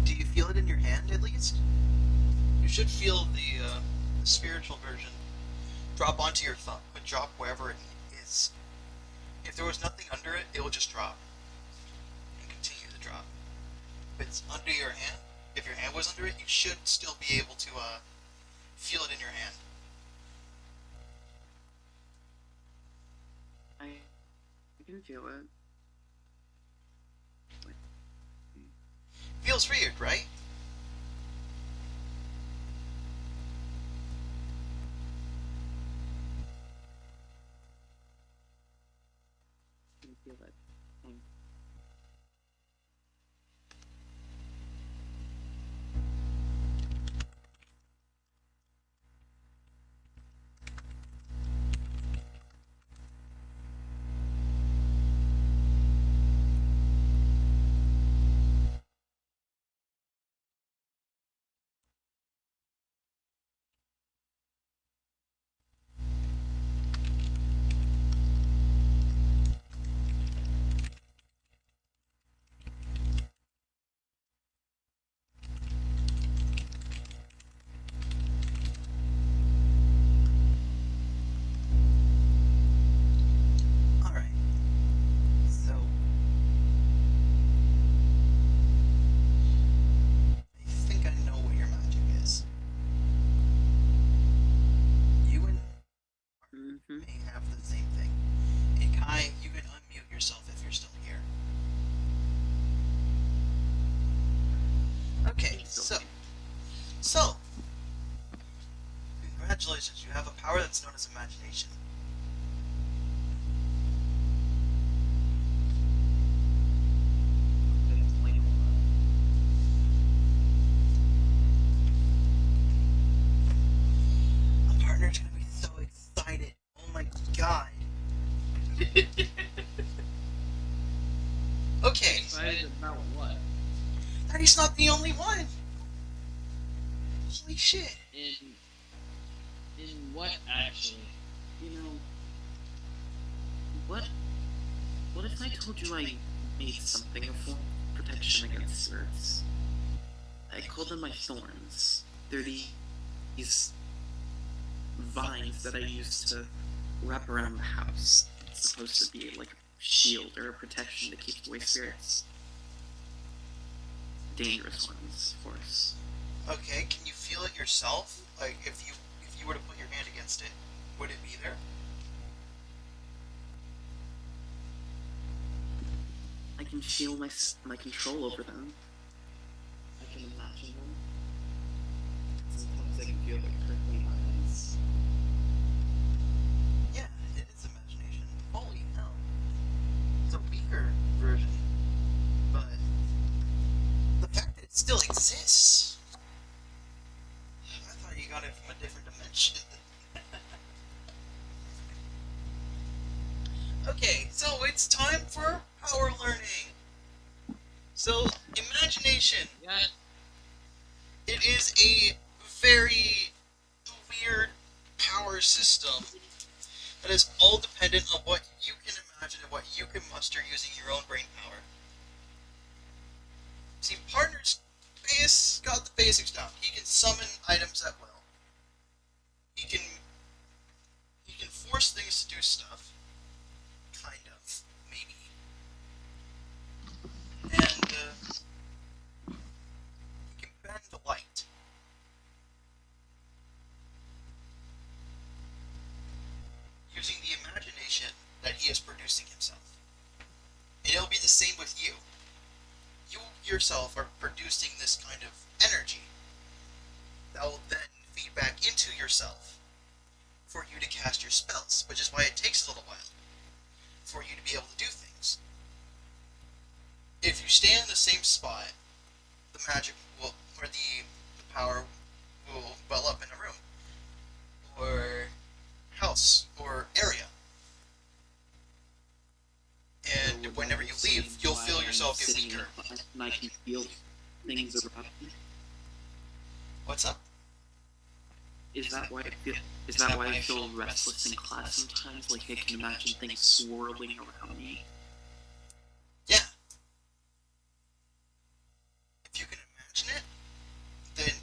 Do you feel it in your hand at least? You should feel the spiritual version drop onto your thumb, but drop wherever it is. If there was nothing under it, it will just drop and continue to drop. If it's under your hand, if your hand was under it, you should still be able to feel it in your hand. I can feel it. Feels weird, right? feel that thing. Alright. So, I think I know what your magic is. You and Mm-hmm. may have the same thing. And Kai, you can unmute yourself if you're still here. Okay, so, congratulations, you have a power that's known as imagination. My partner's gonna be so excited. Oh my god. Okay, Excited about what? that he's not the only one. Holy shit. In what actually? You know, what if I told you I made something a form of protection against spirits? I call them my thorns. They're these vines that I use to wrap around the house. It's supposed to be like a shield or a protection that keeps away spirits. Dangerous ones, of course. Okay, can you feel it yourself? Like if you were to put your hand against it, would it be there? I can feel my control over them. I can imagine them. Sometimes I can feel their prickly eyes. Yeah, it is imagination. Holy hell. It's a weaker version, but the fact that it still exists. I thought you got it from a different dimension. Okay, so it's time for power learning. So, imagination. Yeah. It is a very weird power system that is all dependent on what you can imagine and what you can muster using your own brain power. See, partner's got the basics down. He can summon items at will. He can force things to do stuff. Kind of, maybe. And he can bend the light. Using the imagination that he is producing himself. And it'll be the same with you. You yourself are producing this kind of energy that will then feed back into yourself for you to cast your spells, which is why it takes a little while for you to be able to do things. If you stay in the same spot, the magic will, or the power will well up in a room, or house, or area. And whenever you leave, you'll feel yourself get weaker. And I can feel things around me. What's up? Is that why I feel restless in class sometimes? Like I can imagine things swirling around me. Yeah. If you can imagine it, then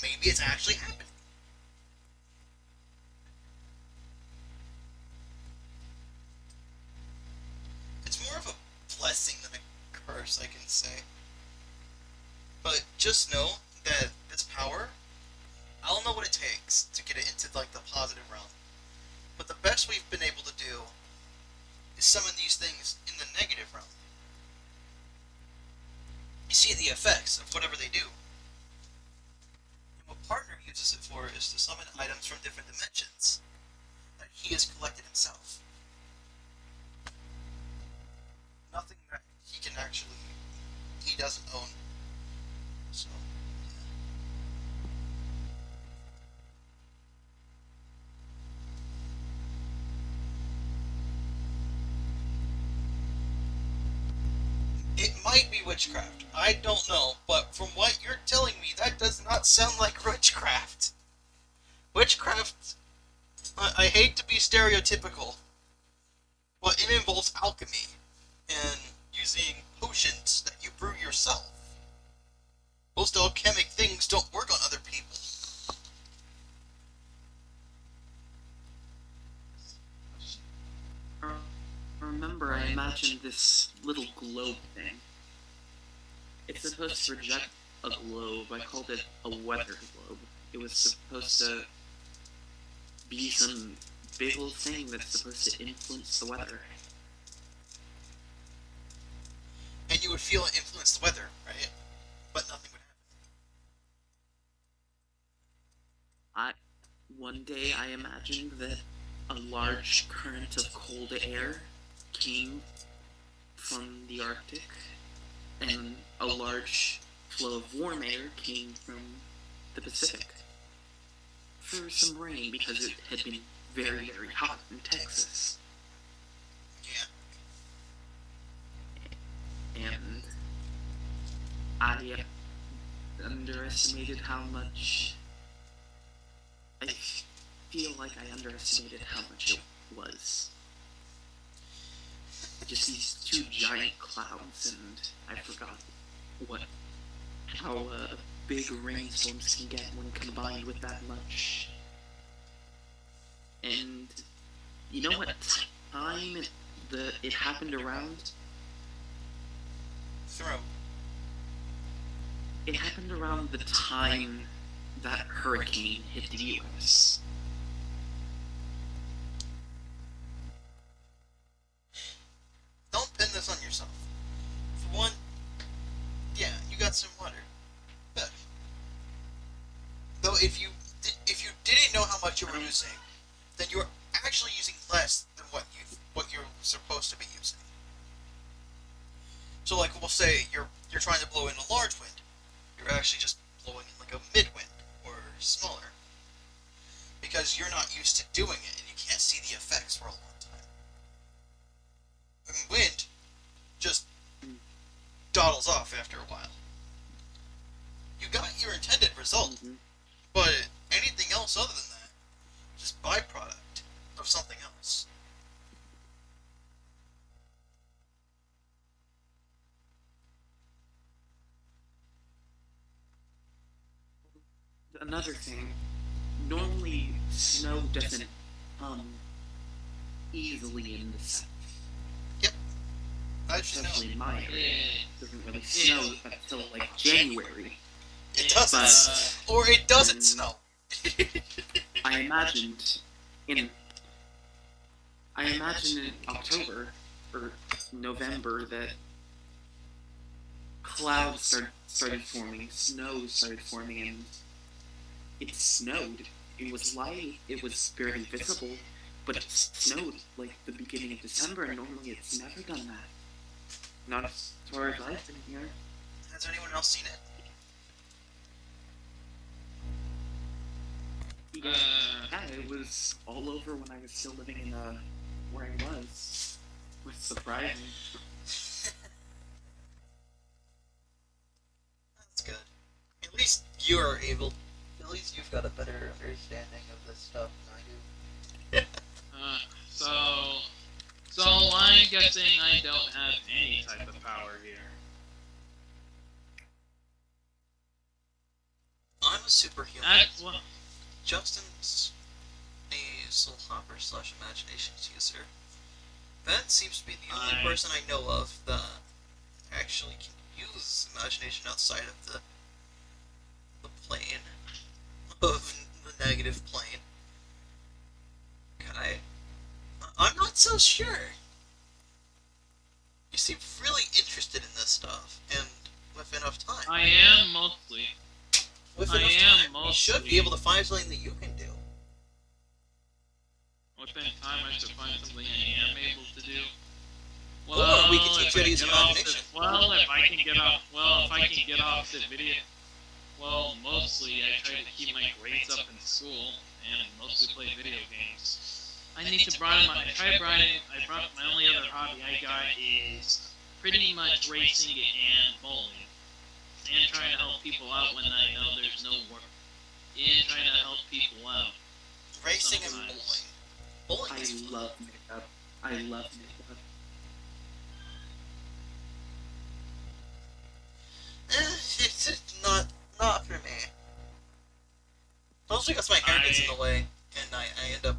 maybe it's actually happening. It's more of a blessing than a curse, I can say. But just know that this power, I don't know what it takes to get it into like the positive realm. But the best we've been able to do is summon these things in the negative realm. You see the effects of whatever they do. And what partner uses it for is to summon items from different dimensions that he has collected himself. might be witchcraft. I don't know, but from what you're telling me, that does not sound like witchcraft. Witchcraft, I hate to be stereotypical, but it involves alchemy and using potions that you brew yourself. Most alchemic things don't work on other people. Remember, I imagined this little globe thing. It's supposed to project a globe. I called it a weather globe. It was supposed to be some big old thing that's supposed to influence the weather. And you would feel it influence the weather, right? But nothing would happen. One day I imagined that a large current of cold air came from the Arctic, and a large flow of warm air came from the Pacific for some rain because it had been very, very hot in Texas. Yeah. And I underestimated how much. I feel like I underestimated how much it was. Just these two giant clouds, and I forgot how big rainstorms can get when combined with that much. And you know what time it happened around? Throw. It happened around the time that hurricane hit the U.S. Don't pin this on yourself. For one, yeah, you got some water. But though, if you didn't know how much you were using, then you're actually using less than what you're supposed to be using. So, like, we'll say you're trying to blow in a large wind, you're actually just blowing in like a mid wind or smaller, because you're not used to doing it and you can't see the effects for a long time. And wind just dawdles off after a while. You got your intended result, but anything else other than that, just byproduct of something else. Another thing, normally snow doesn't come easily in the south. Yep. I should know. Especially in my area. It doesn't really snow until like January. It doesn't. Or it doesn't snow. I imagined in October or November that clouds started forming, snow started forming, and it snowed. It was light, it was barely visible, but it snowed like the beginning of December, and normally it's never done that. Not as far as I've been here. Has anyone else seen it? Yeah, it was all over when I was still living in where I was. It was surprising. That's good. At least you are able. At least you've got a better understanding of this stuff than I do. So I'm guessing I don't have any type of power here. I'm a superhuman. That's what. Justin's a soul hopper / imaginations user. Ben seems to be the only person I know of that actually can use imagination outside of the plane of the negative plane. I'm not so sure. You seem really interested in this stuff, and with enough time. I am mostly. With I enough am time, you mostly. should be able to find something that you can do. Within time, I should find something I am able to do. Or we can teach if you I to use get off imagination. if I can get off the video. Well, mostly I try to keep my grades up in school and mostly play video games. I need to broaden my. I brought my only other hobby I got is pretty much racing and bowling, and trying to help people out when I know there's no work, and trying to help people out. Racing and Sometimes. bowling. Bowling I is fun. love makeup. I love makeup. It's just not for me. Mostly because my hair gets in the way, and I end up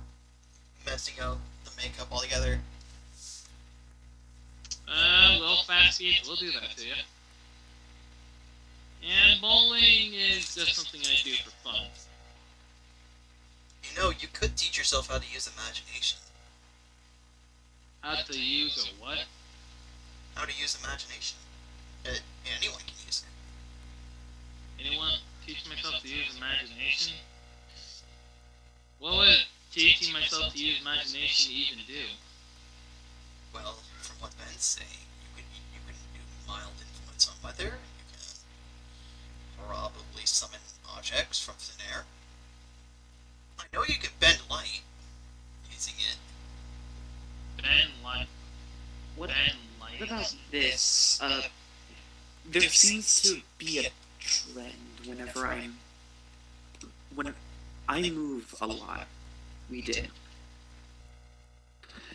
messing out the makeup altogether. Well, fast speeds will do that to you. And bowling is just something I do for fun. You know, you could teach yourself how to use imagination. How to use a what? How to use imagination. Anyone can use it. Anyone teach myself to use imagination? What would teaching myself to use imagination even do? Well, from what Ben's saying, you can do mild influence on weather. You can probably summon objects from thin air. I know you can bend light using it. Ben light. What Ben light. about this? There seems to be a trend when I move a lot. We did.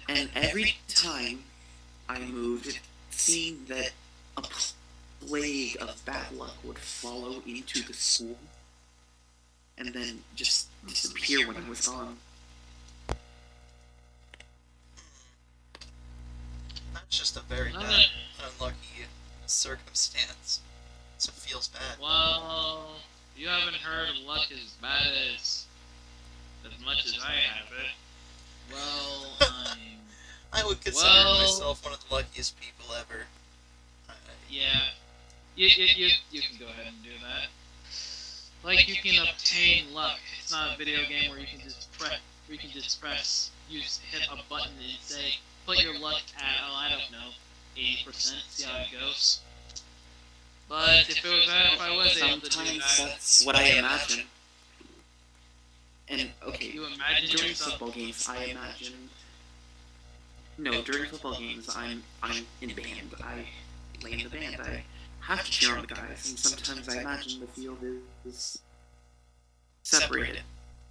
And every time I moved, it seemed that a plague of bad luck would follow into the school and then just disappear when I was gone. That's just a very No, bad, unlucky circumstance. So it feels bad. Well, you haven't heard of luck as bad as much as I have it. Well, I would consider myself one of the luckiest people ever. Yeah. You can go ahead and do that. Like, you can obtain luck. It's not a video game where you can just press, you just hit a button and say, put your luck at, I don't know, 80%, see how it goes. But if I was able to do Sometimes that, that's what I imagine. And okay, you imagine during yourself. football games, I imagine. No, during football games, I'm in band. I play in the band. I have to cheer on the guys, and sometimes I imagine the field is separated.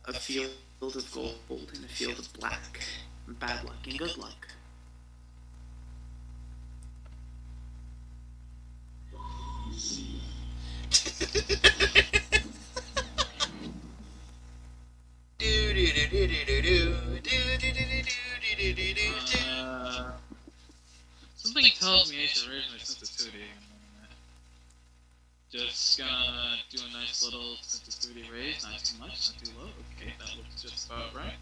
A field of gold and a field of black. Bad luck and good luck. Something tells me I should raise my sensitivity. Just gonna do a nice little sensitivity raise, not too much, not too low. Okay, that looks just about right.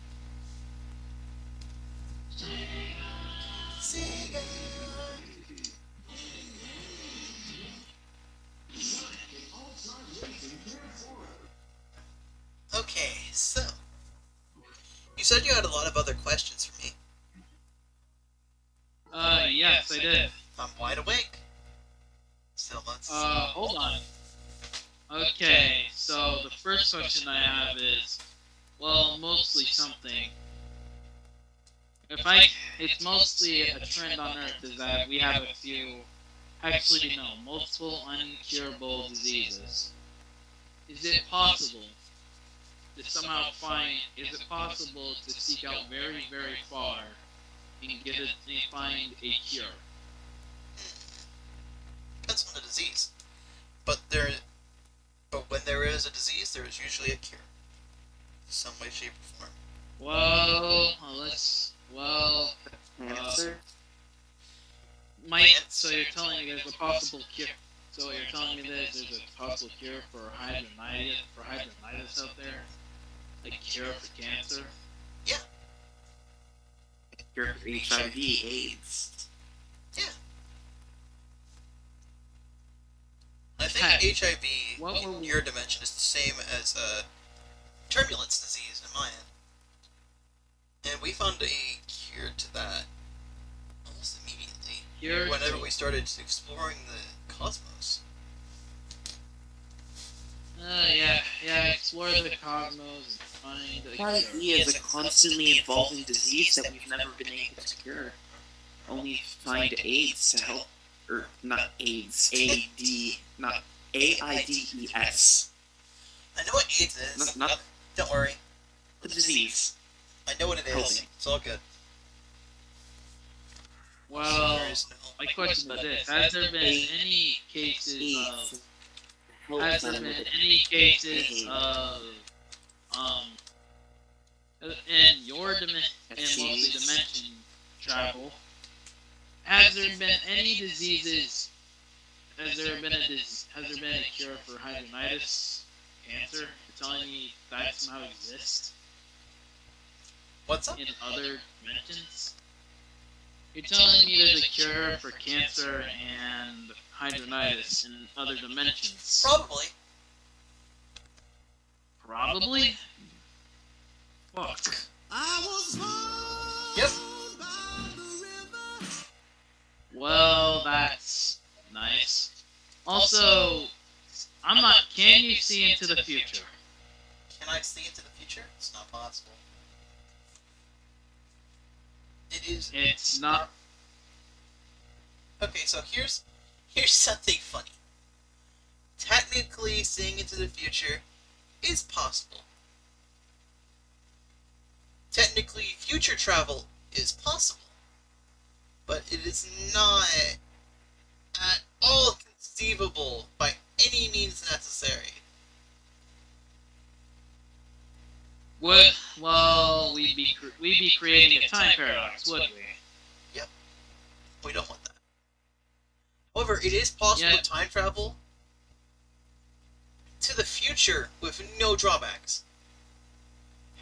Okay, so you said you had a lot of other questions for me. Yes, I did. I'm wide awake. So let's. Hold on. Okay, so the first question I have is, well, mostly something. It's mostly a trend on Earth is that we have a few, actually no, multiple uncurable diseases. Is it possible to somehow is it possible to seek out very, very far and find a cure? Depends on the disease, but when there is a disease, there is usually a cure, some way, shape, or form. Answer? So you're telling me there's a possible cure. So you're telling me that there's a possible cure for hydronitis out there? A cure for cancer? Yeah. Cure for HIV, AIDS. Yeah. I think HIV in your dimension is the same as turbulence disease in my end. And we found a cure to that almost immediately. Whenever we started exploring the cosmos. Explore the cosmos and find a HIV cure. is a constantly evolving disease that we've never been able to cure. Only find AIDS to help or not AIDS, A-D, not AIDS. I know what AIDS is. Not Don't worry. the disease. I know what it is. Helping. It's all good. Well, There is no. my question about this: Has there been any cases of? Has there been any cases of in your and mostly dimension travel? Has there been any diseases? Has there been a cure for hydronitis, cancer? You're telling me that somehow exists What's up? in other dimensions? You're telling me there's a cure for cancer and hydronitis in other dimensions? Probably. Probably? Fuck. Yep. Well, that's nice. Also, I'm not. Can you see into the future? Can I see into the future? It's not possible. It is. It's not. Okay, so here's something funny. Technically, seeing into the future is possible. Technically, future travel is possible. But it is not at all conceivable by any means necessary. Well, we'd be creating a time paradox, wouldn't we? Yep. We don't want that. However, it is possible to time travel to the future with no drawbacks.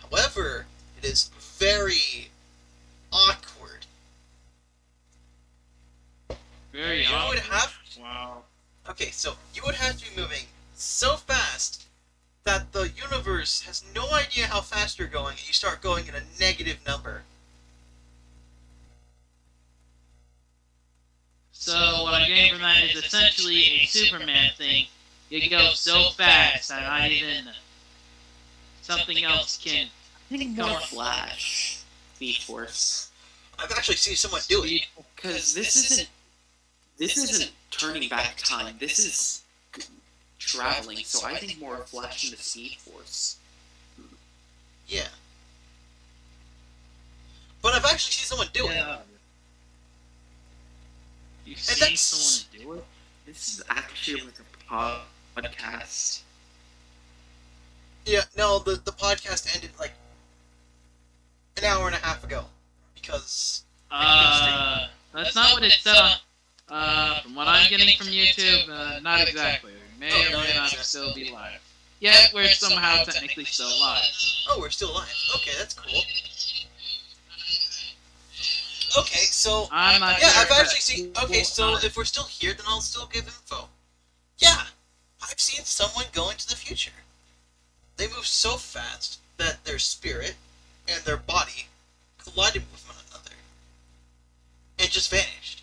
However, it is very awkward. Very You would awkward. have. Wow. Okay, so you would have to be moving so fast that the universe has no idea how fast you're going, and you start going in a negative number. So what I'm getting from that is essentially a Superman thing. You go so fast that not even something else can. I think more Flash, Speed Force. I've actually seen someone do it. Because this isn't turning back time. This is traveling. So I think more Flash into Speed Force. Yeah. But I've actually seen someone do it. You've And seen that's- someone do it? This is actually like a podcast. Yeah, no, the podcast ended like an hour and a half ago. Because That's not what it said on. From what I'm getting from YouTube, not exactly. We may or may not still be live. Yet we're somehow technically still live. oh, we're still alive. Okay, that's cool. Okay, so I'm not yeah, sure I've if actually that's seen. cool Okay, so or not. if we're still here, then I'll still give info. Yeah, I've seen someone go into the future. They move so fast that their spirit and their body collided with one another and just vanished.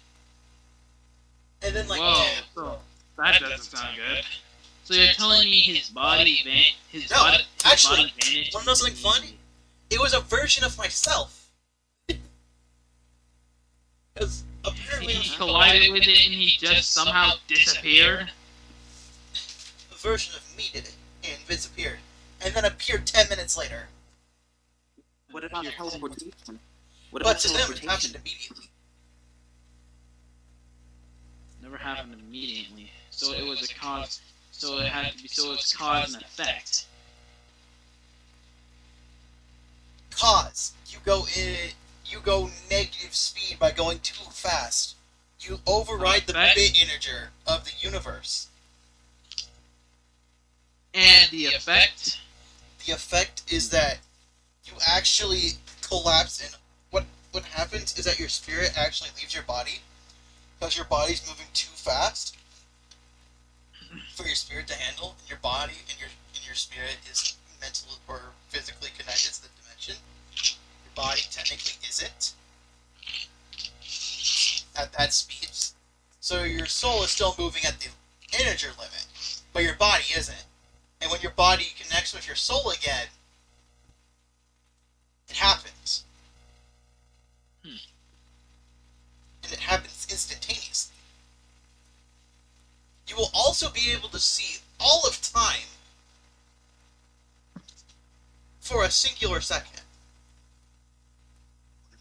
And then, like, Whoa, so that doesn't sound good. So you're telling me his body No, actually, body vanished? wanna know something funny? It was a version of myself. Because apparently, He collided with it and he just somehow disappeared? a version of me did it and disappeared, and then appeared 10 minutes later. What about teleportation? What But about to them, it happened teleportation? immediately. Never happened immediately. So it was a cause. So it had to be. So it's cause and effect. Cause you go negative speed by going too fast. You override the Effect? bit integer of the universe. And the effect. The effect is that you actually collapse, and what happens is that your spirit actually leaves your body because your body's moving too fast for your spirit to handle. And your body and your spirit is mentally or physically connected to the dimension. Your body technically isn't at that speed, so your soul is still moving at the integer limit, but your body isn't. And when your body connects with your soul again, it happens. And it happens instantaneously. also be able to see all of time for a singular second.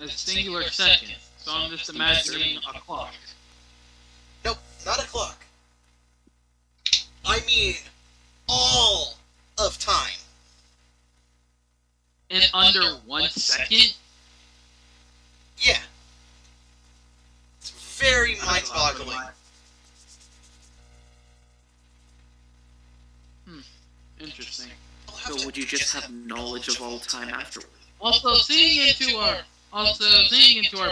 A singular second. So I'm just imagining a clock. Nope, not a clock. I mean, all of time. In under 1 second? Yeah. It's very mind-boggling. Interesting. So would you just have knowledge of all time afterward? Also, seeing into our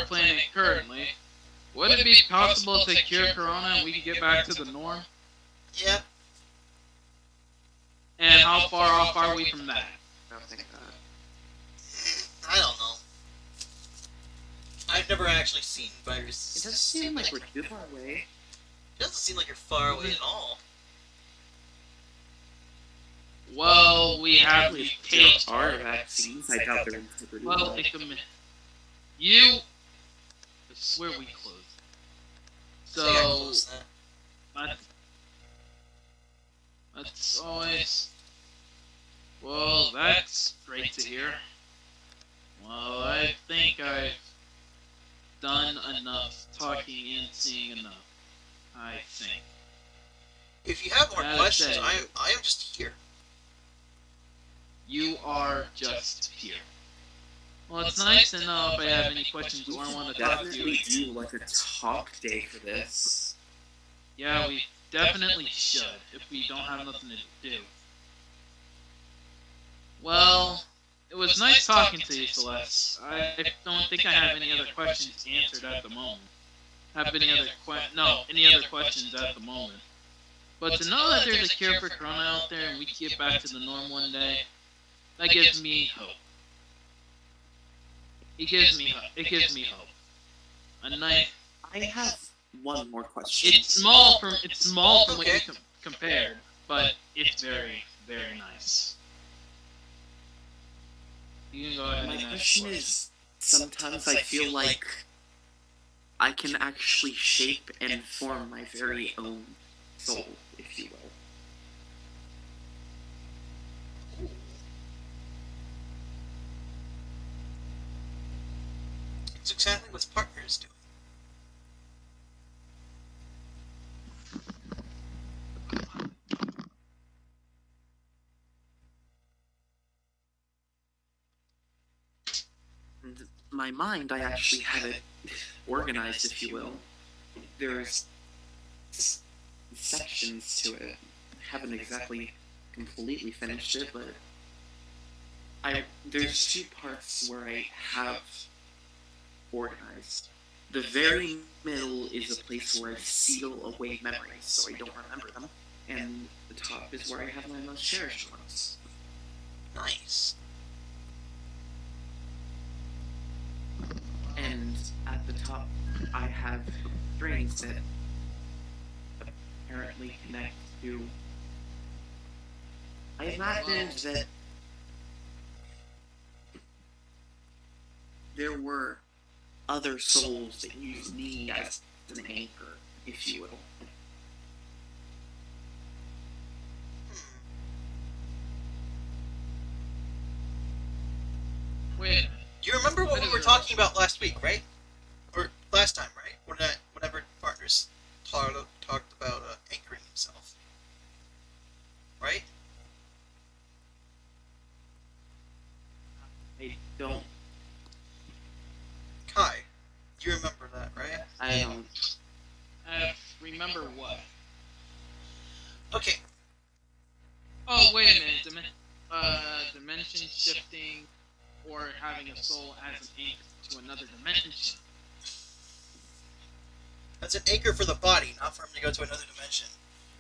planet currently, would it be possible to cure Corona and we can get back to the norm? Yeah. And how far off are we from that? I don't think that. I don't know. I've never actually seen viruses. It doesn't seem like we're too far away. It doesn't seem like you're far away at all. Well, we have the case. There are vaccines. I doubt they're integrity. Well, take a minute. You. I swear we closed. So, yeah, close that. That's always. Well, that's great to hear. Well, I think I've done enough talking and seeing enough. I think. If you have more Gotta questions, say. I am just here. You are just here. Well, it's nice to know if I have any questions or want to talk to you. Definitely do like a talk day for this. Yeah, we definitely should if we don't have nothing to do. Well, it was nice talking to you, Celeste. I don't think I have any other questions answered at the moment. Any other questions at the moment. But to know that there's a cure for Corona out there and we can get back to the norm one day, that gives me hope. It gives me hope. A night. I have one more question. It's small from what you compared, but it's very, very nice. You can go ahead. My question is, sometimes I feel like I can actually shape and form my very own soul, if you will. It's exactly what partner is doing. In my mind, I actually have it organized, if you will. There's sections to it. I haven't exactly completely finished it, but there's two parts where I have organized. The very middle is a place where I seal away memories so I don't remember them, and the top is where I have my most cherished ones. Nice. And at the top, I have strings that apparently connect to. I imagined that there were other souls that use me as an anchor, if you will. Wait. You remember what we were talking about last week, right? Or last time, right? Whenever partners talked about anchoring himself, right? I don't. Kai, you remember that, right? I don't. Remember what? Okay. Oh, wait a minute. Dimension shifting, or having a soul as an anchor to another dimension. That's an anchor for the body, not for him to go to another dimension.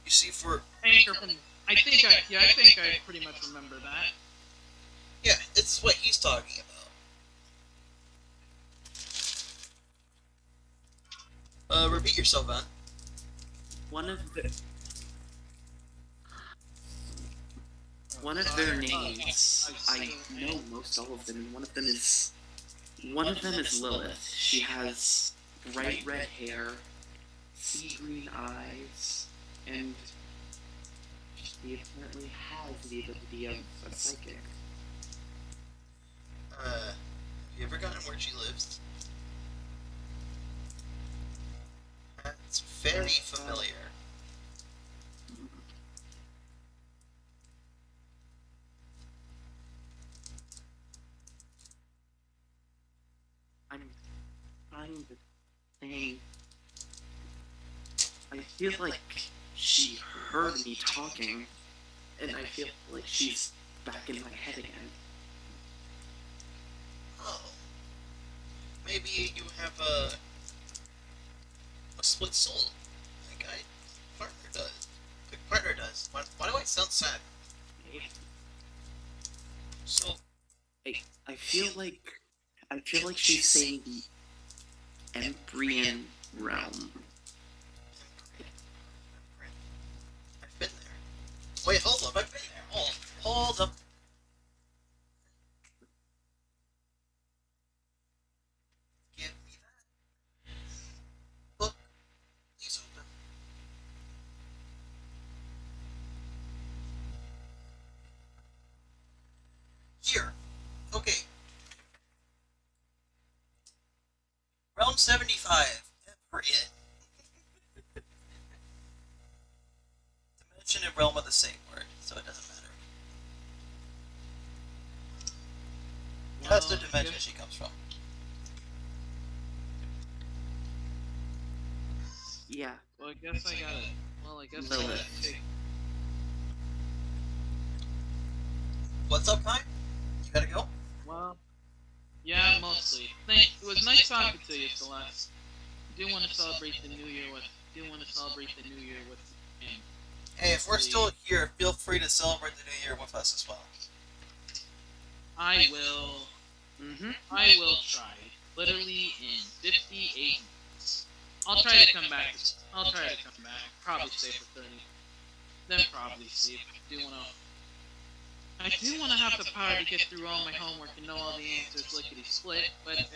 You see, for Anchor from. I think I pretty much remember that. yeah, it's what he's talking about. Repeat yourself, man. One of their names, I know most all of them, and one of them is Lilith. She has bright red hair, sea green eyes, and He apparently has the ability of a psychic. Have you ever gotten where she lives? That's very familiar. I'm trying to think. I feel like she heard me talking, and I feel like she's back in my head again. Oh. Maybe you have a split soul. Like I partner does. My partner does. Why do I sound sad? So I feel like she's saying the Embryon realm. I've been there. Wait, hold up, I've been there. Hold up. Give me that book. Please open. Here. Okay. Realm 75. Embryon. Dimension and realm are the same word, so it doesn't matter. That's the dimension she comes from. Yeah. Well, I guess I got it. Well, I guess Lilith. I gotta take. What's up, Kai? You gotta go? Well, yeah, mostly. It was nice talking to you, Celeste. Do want to celebrate the New Year with. And Hey, if we're still here, feel free to celebrate the New Year with us as well. I will. I will try. Literally in 58 minutes. I'll try to come back. Probably stay for 30. Then probably sleep. I do wanna have the power to get through all my homework and know all the answers lickety split, but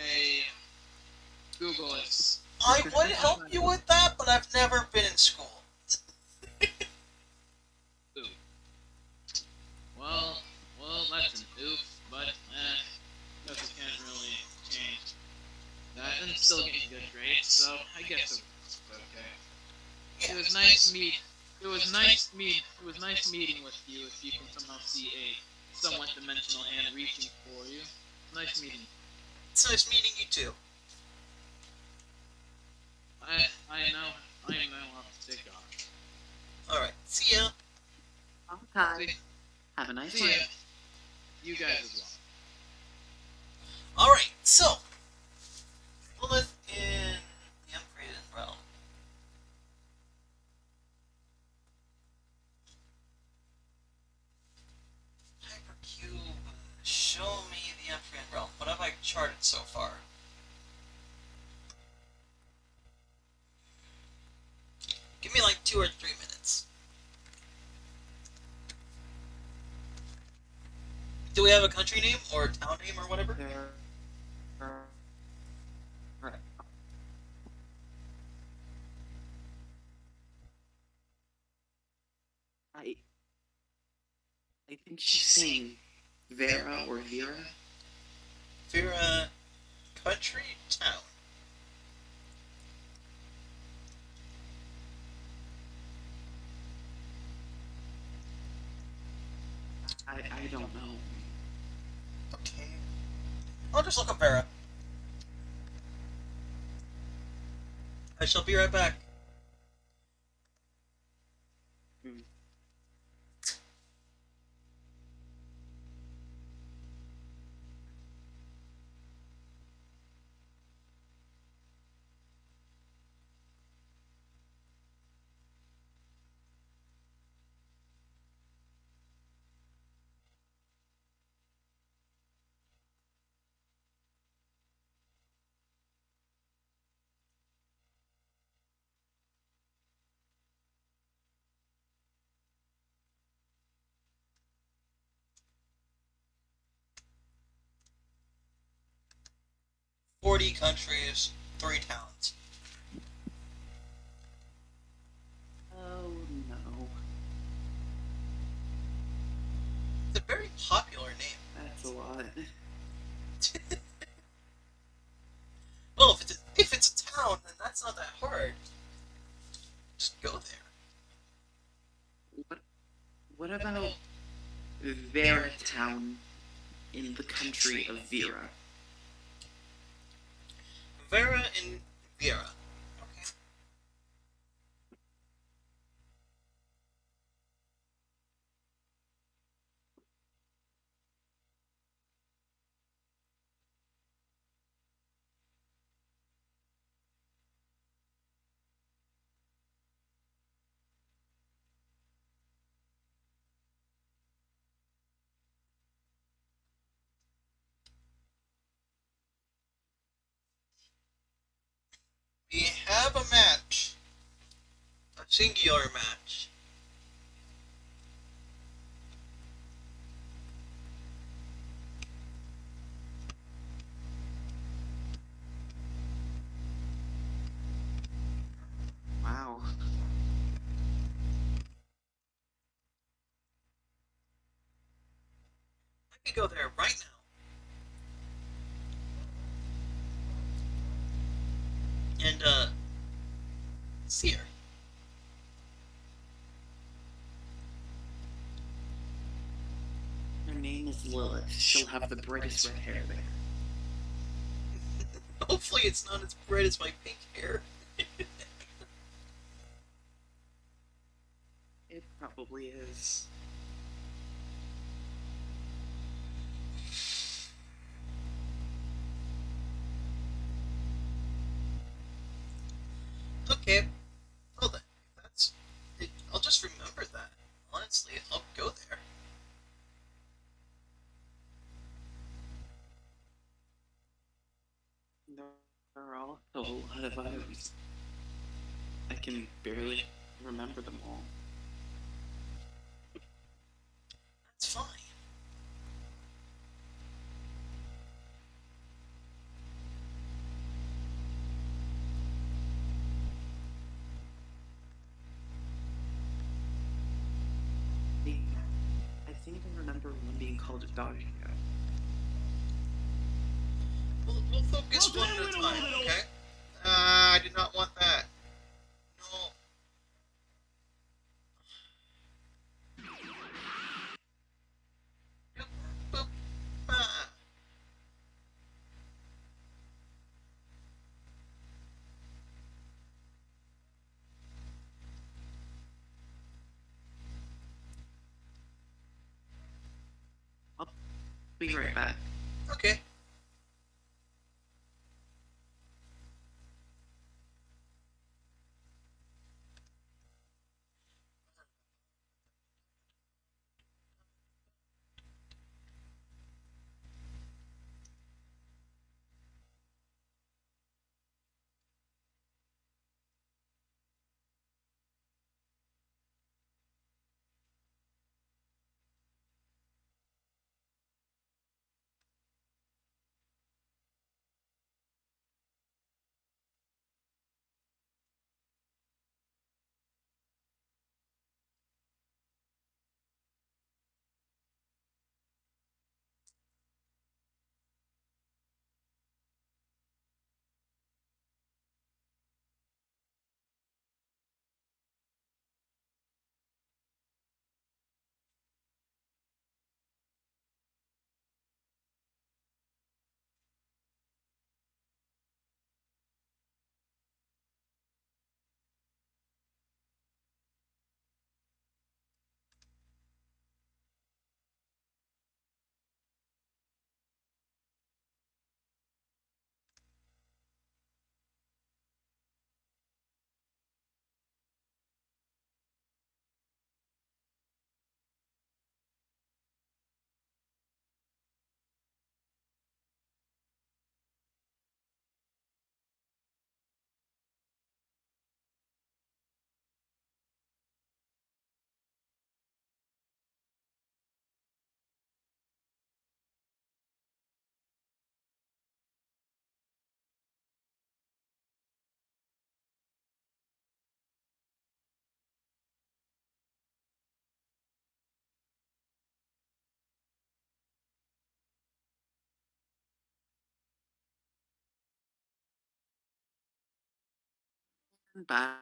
Google is. I would help you with that, but I've never been in school. Ooh. Well, that's an oof, but guess we can't really change that. And still getting good grades, so I guess it's okay. It was nice meeting with you. If you can somehow see a somewhat dimensional hand reaching for you, nice meeting. It's nice meeting you too. I know I'll have to take off. Alright, see ya. Okay. Have a nice See one. ya. You guys as well. Alright, so Lilith in the Embryon realm. Hypercube, show me the Embryon realm. What have I charted so far? Give me like 2 or 3 minutes. Do we have a country name or town name or whatever? I think she's saying Vera or Vera. Vera, country, town. I don't know. Okay. I'll just look up Vera. I shall be right back. Hmm. "40 countries, 3 towns." Oh no. popular name. That's a lot. Well, if it's a town, then that's not that hard. Just go there. What what about Vera Town in the country of Vera? Vera and Vera. Okay. We have a match. A singular match. Wow. I could go there right now. And, see her. Her name is Lilith. She'll have the brightest red hair there. Hopefully it's not as bright as my pink hair. It probably is. Okay. Well then, that's... I'll just remember that. Honestly, I'll go there. There are also a lot of others. I can barely remember them all. That's fine. I think I remember one being called a dog. We'll focus one at a time, okay? I did not want that. No. Boop, boop, ah. I'll be right back. Okay. I'm back.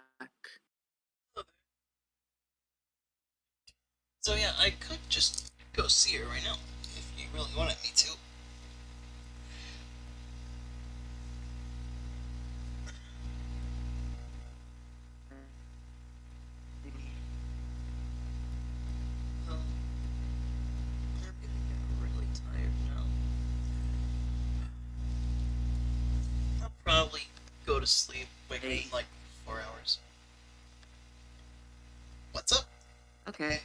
So yeah, I could just go see her right now if you really wanted me to. Well, I'm gonna get really tired now. I'll probably go to sleep, wake up in like 4 hours. What's up? Okay.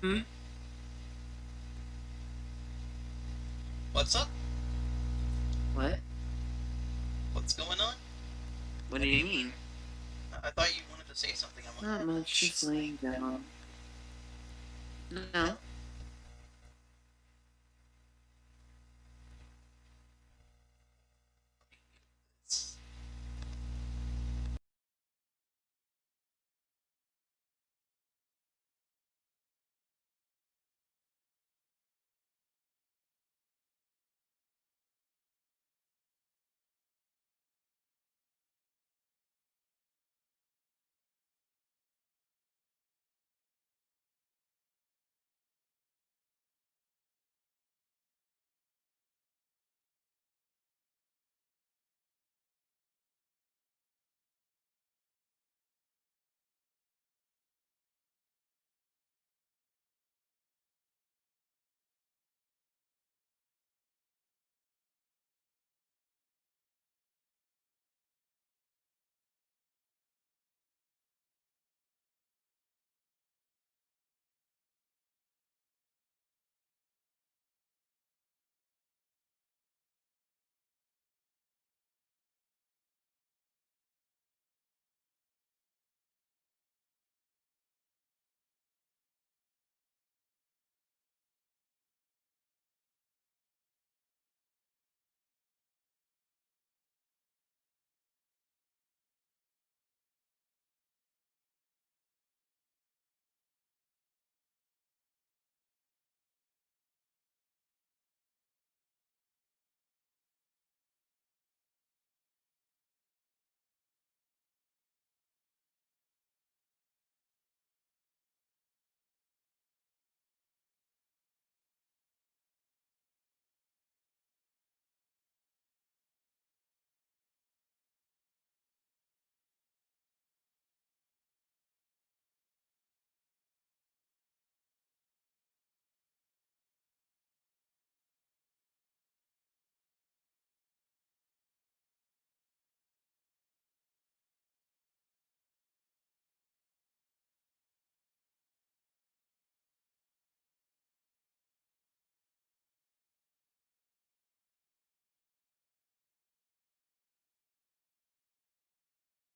Hmm? What's up? What? What's going on? What do you mean? I thought you wanted to say something. Not much, just laying down. No.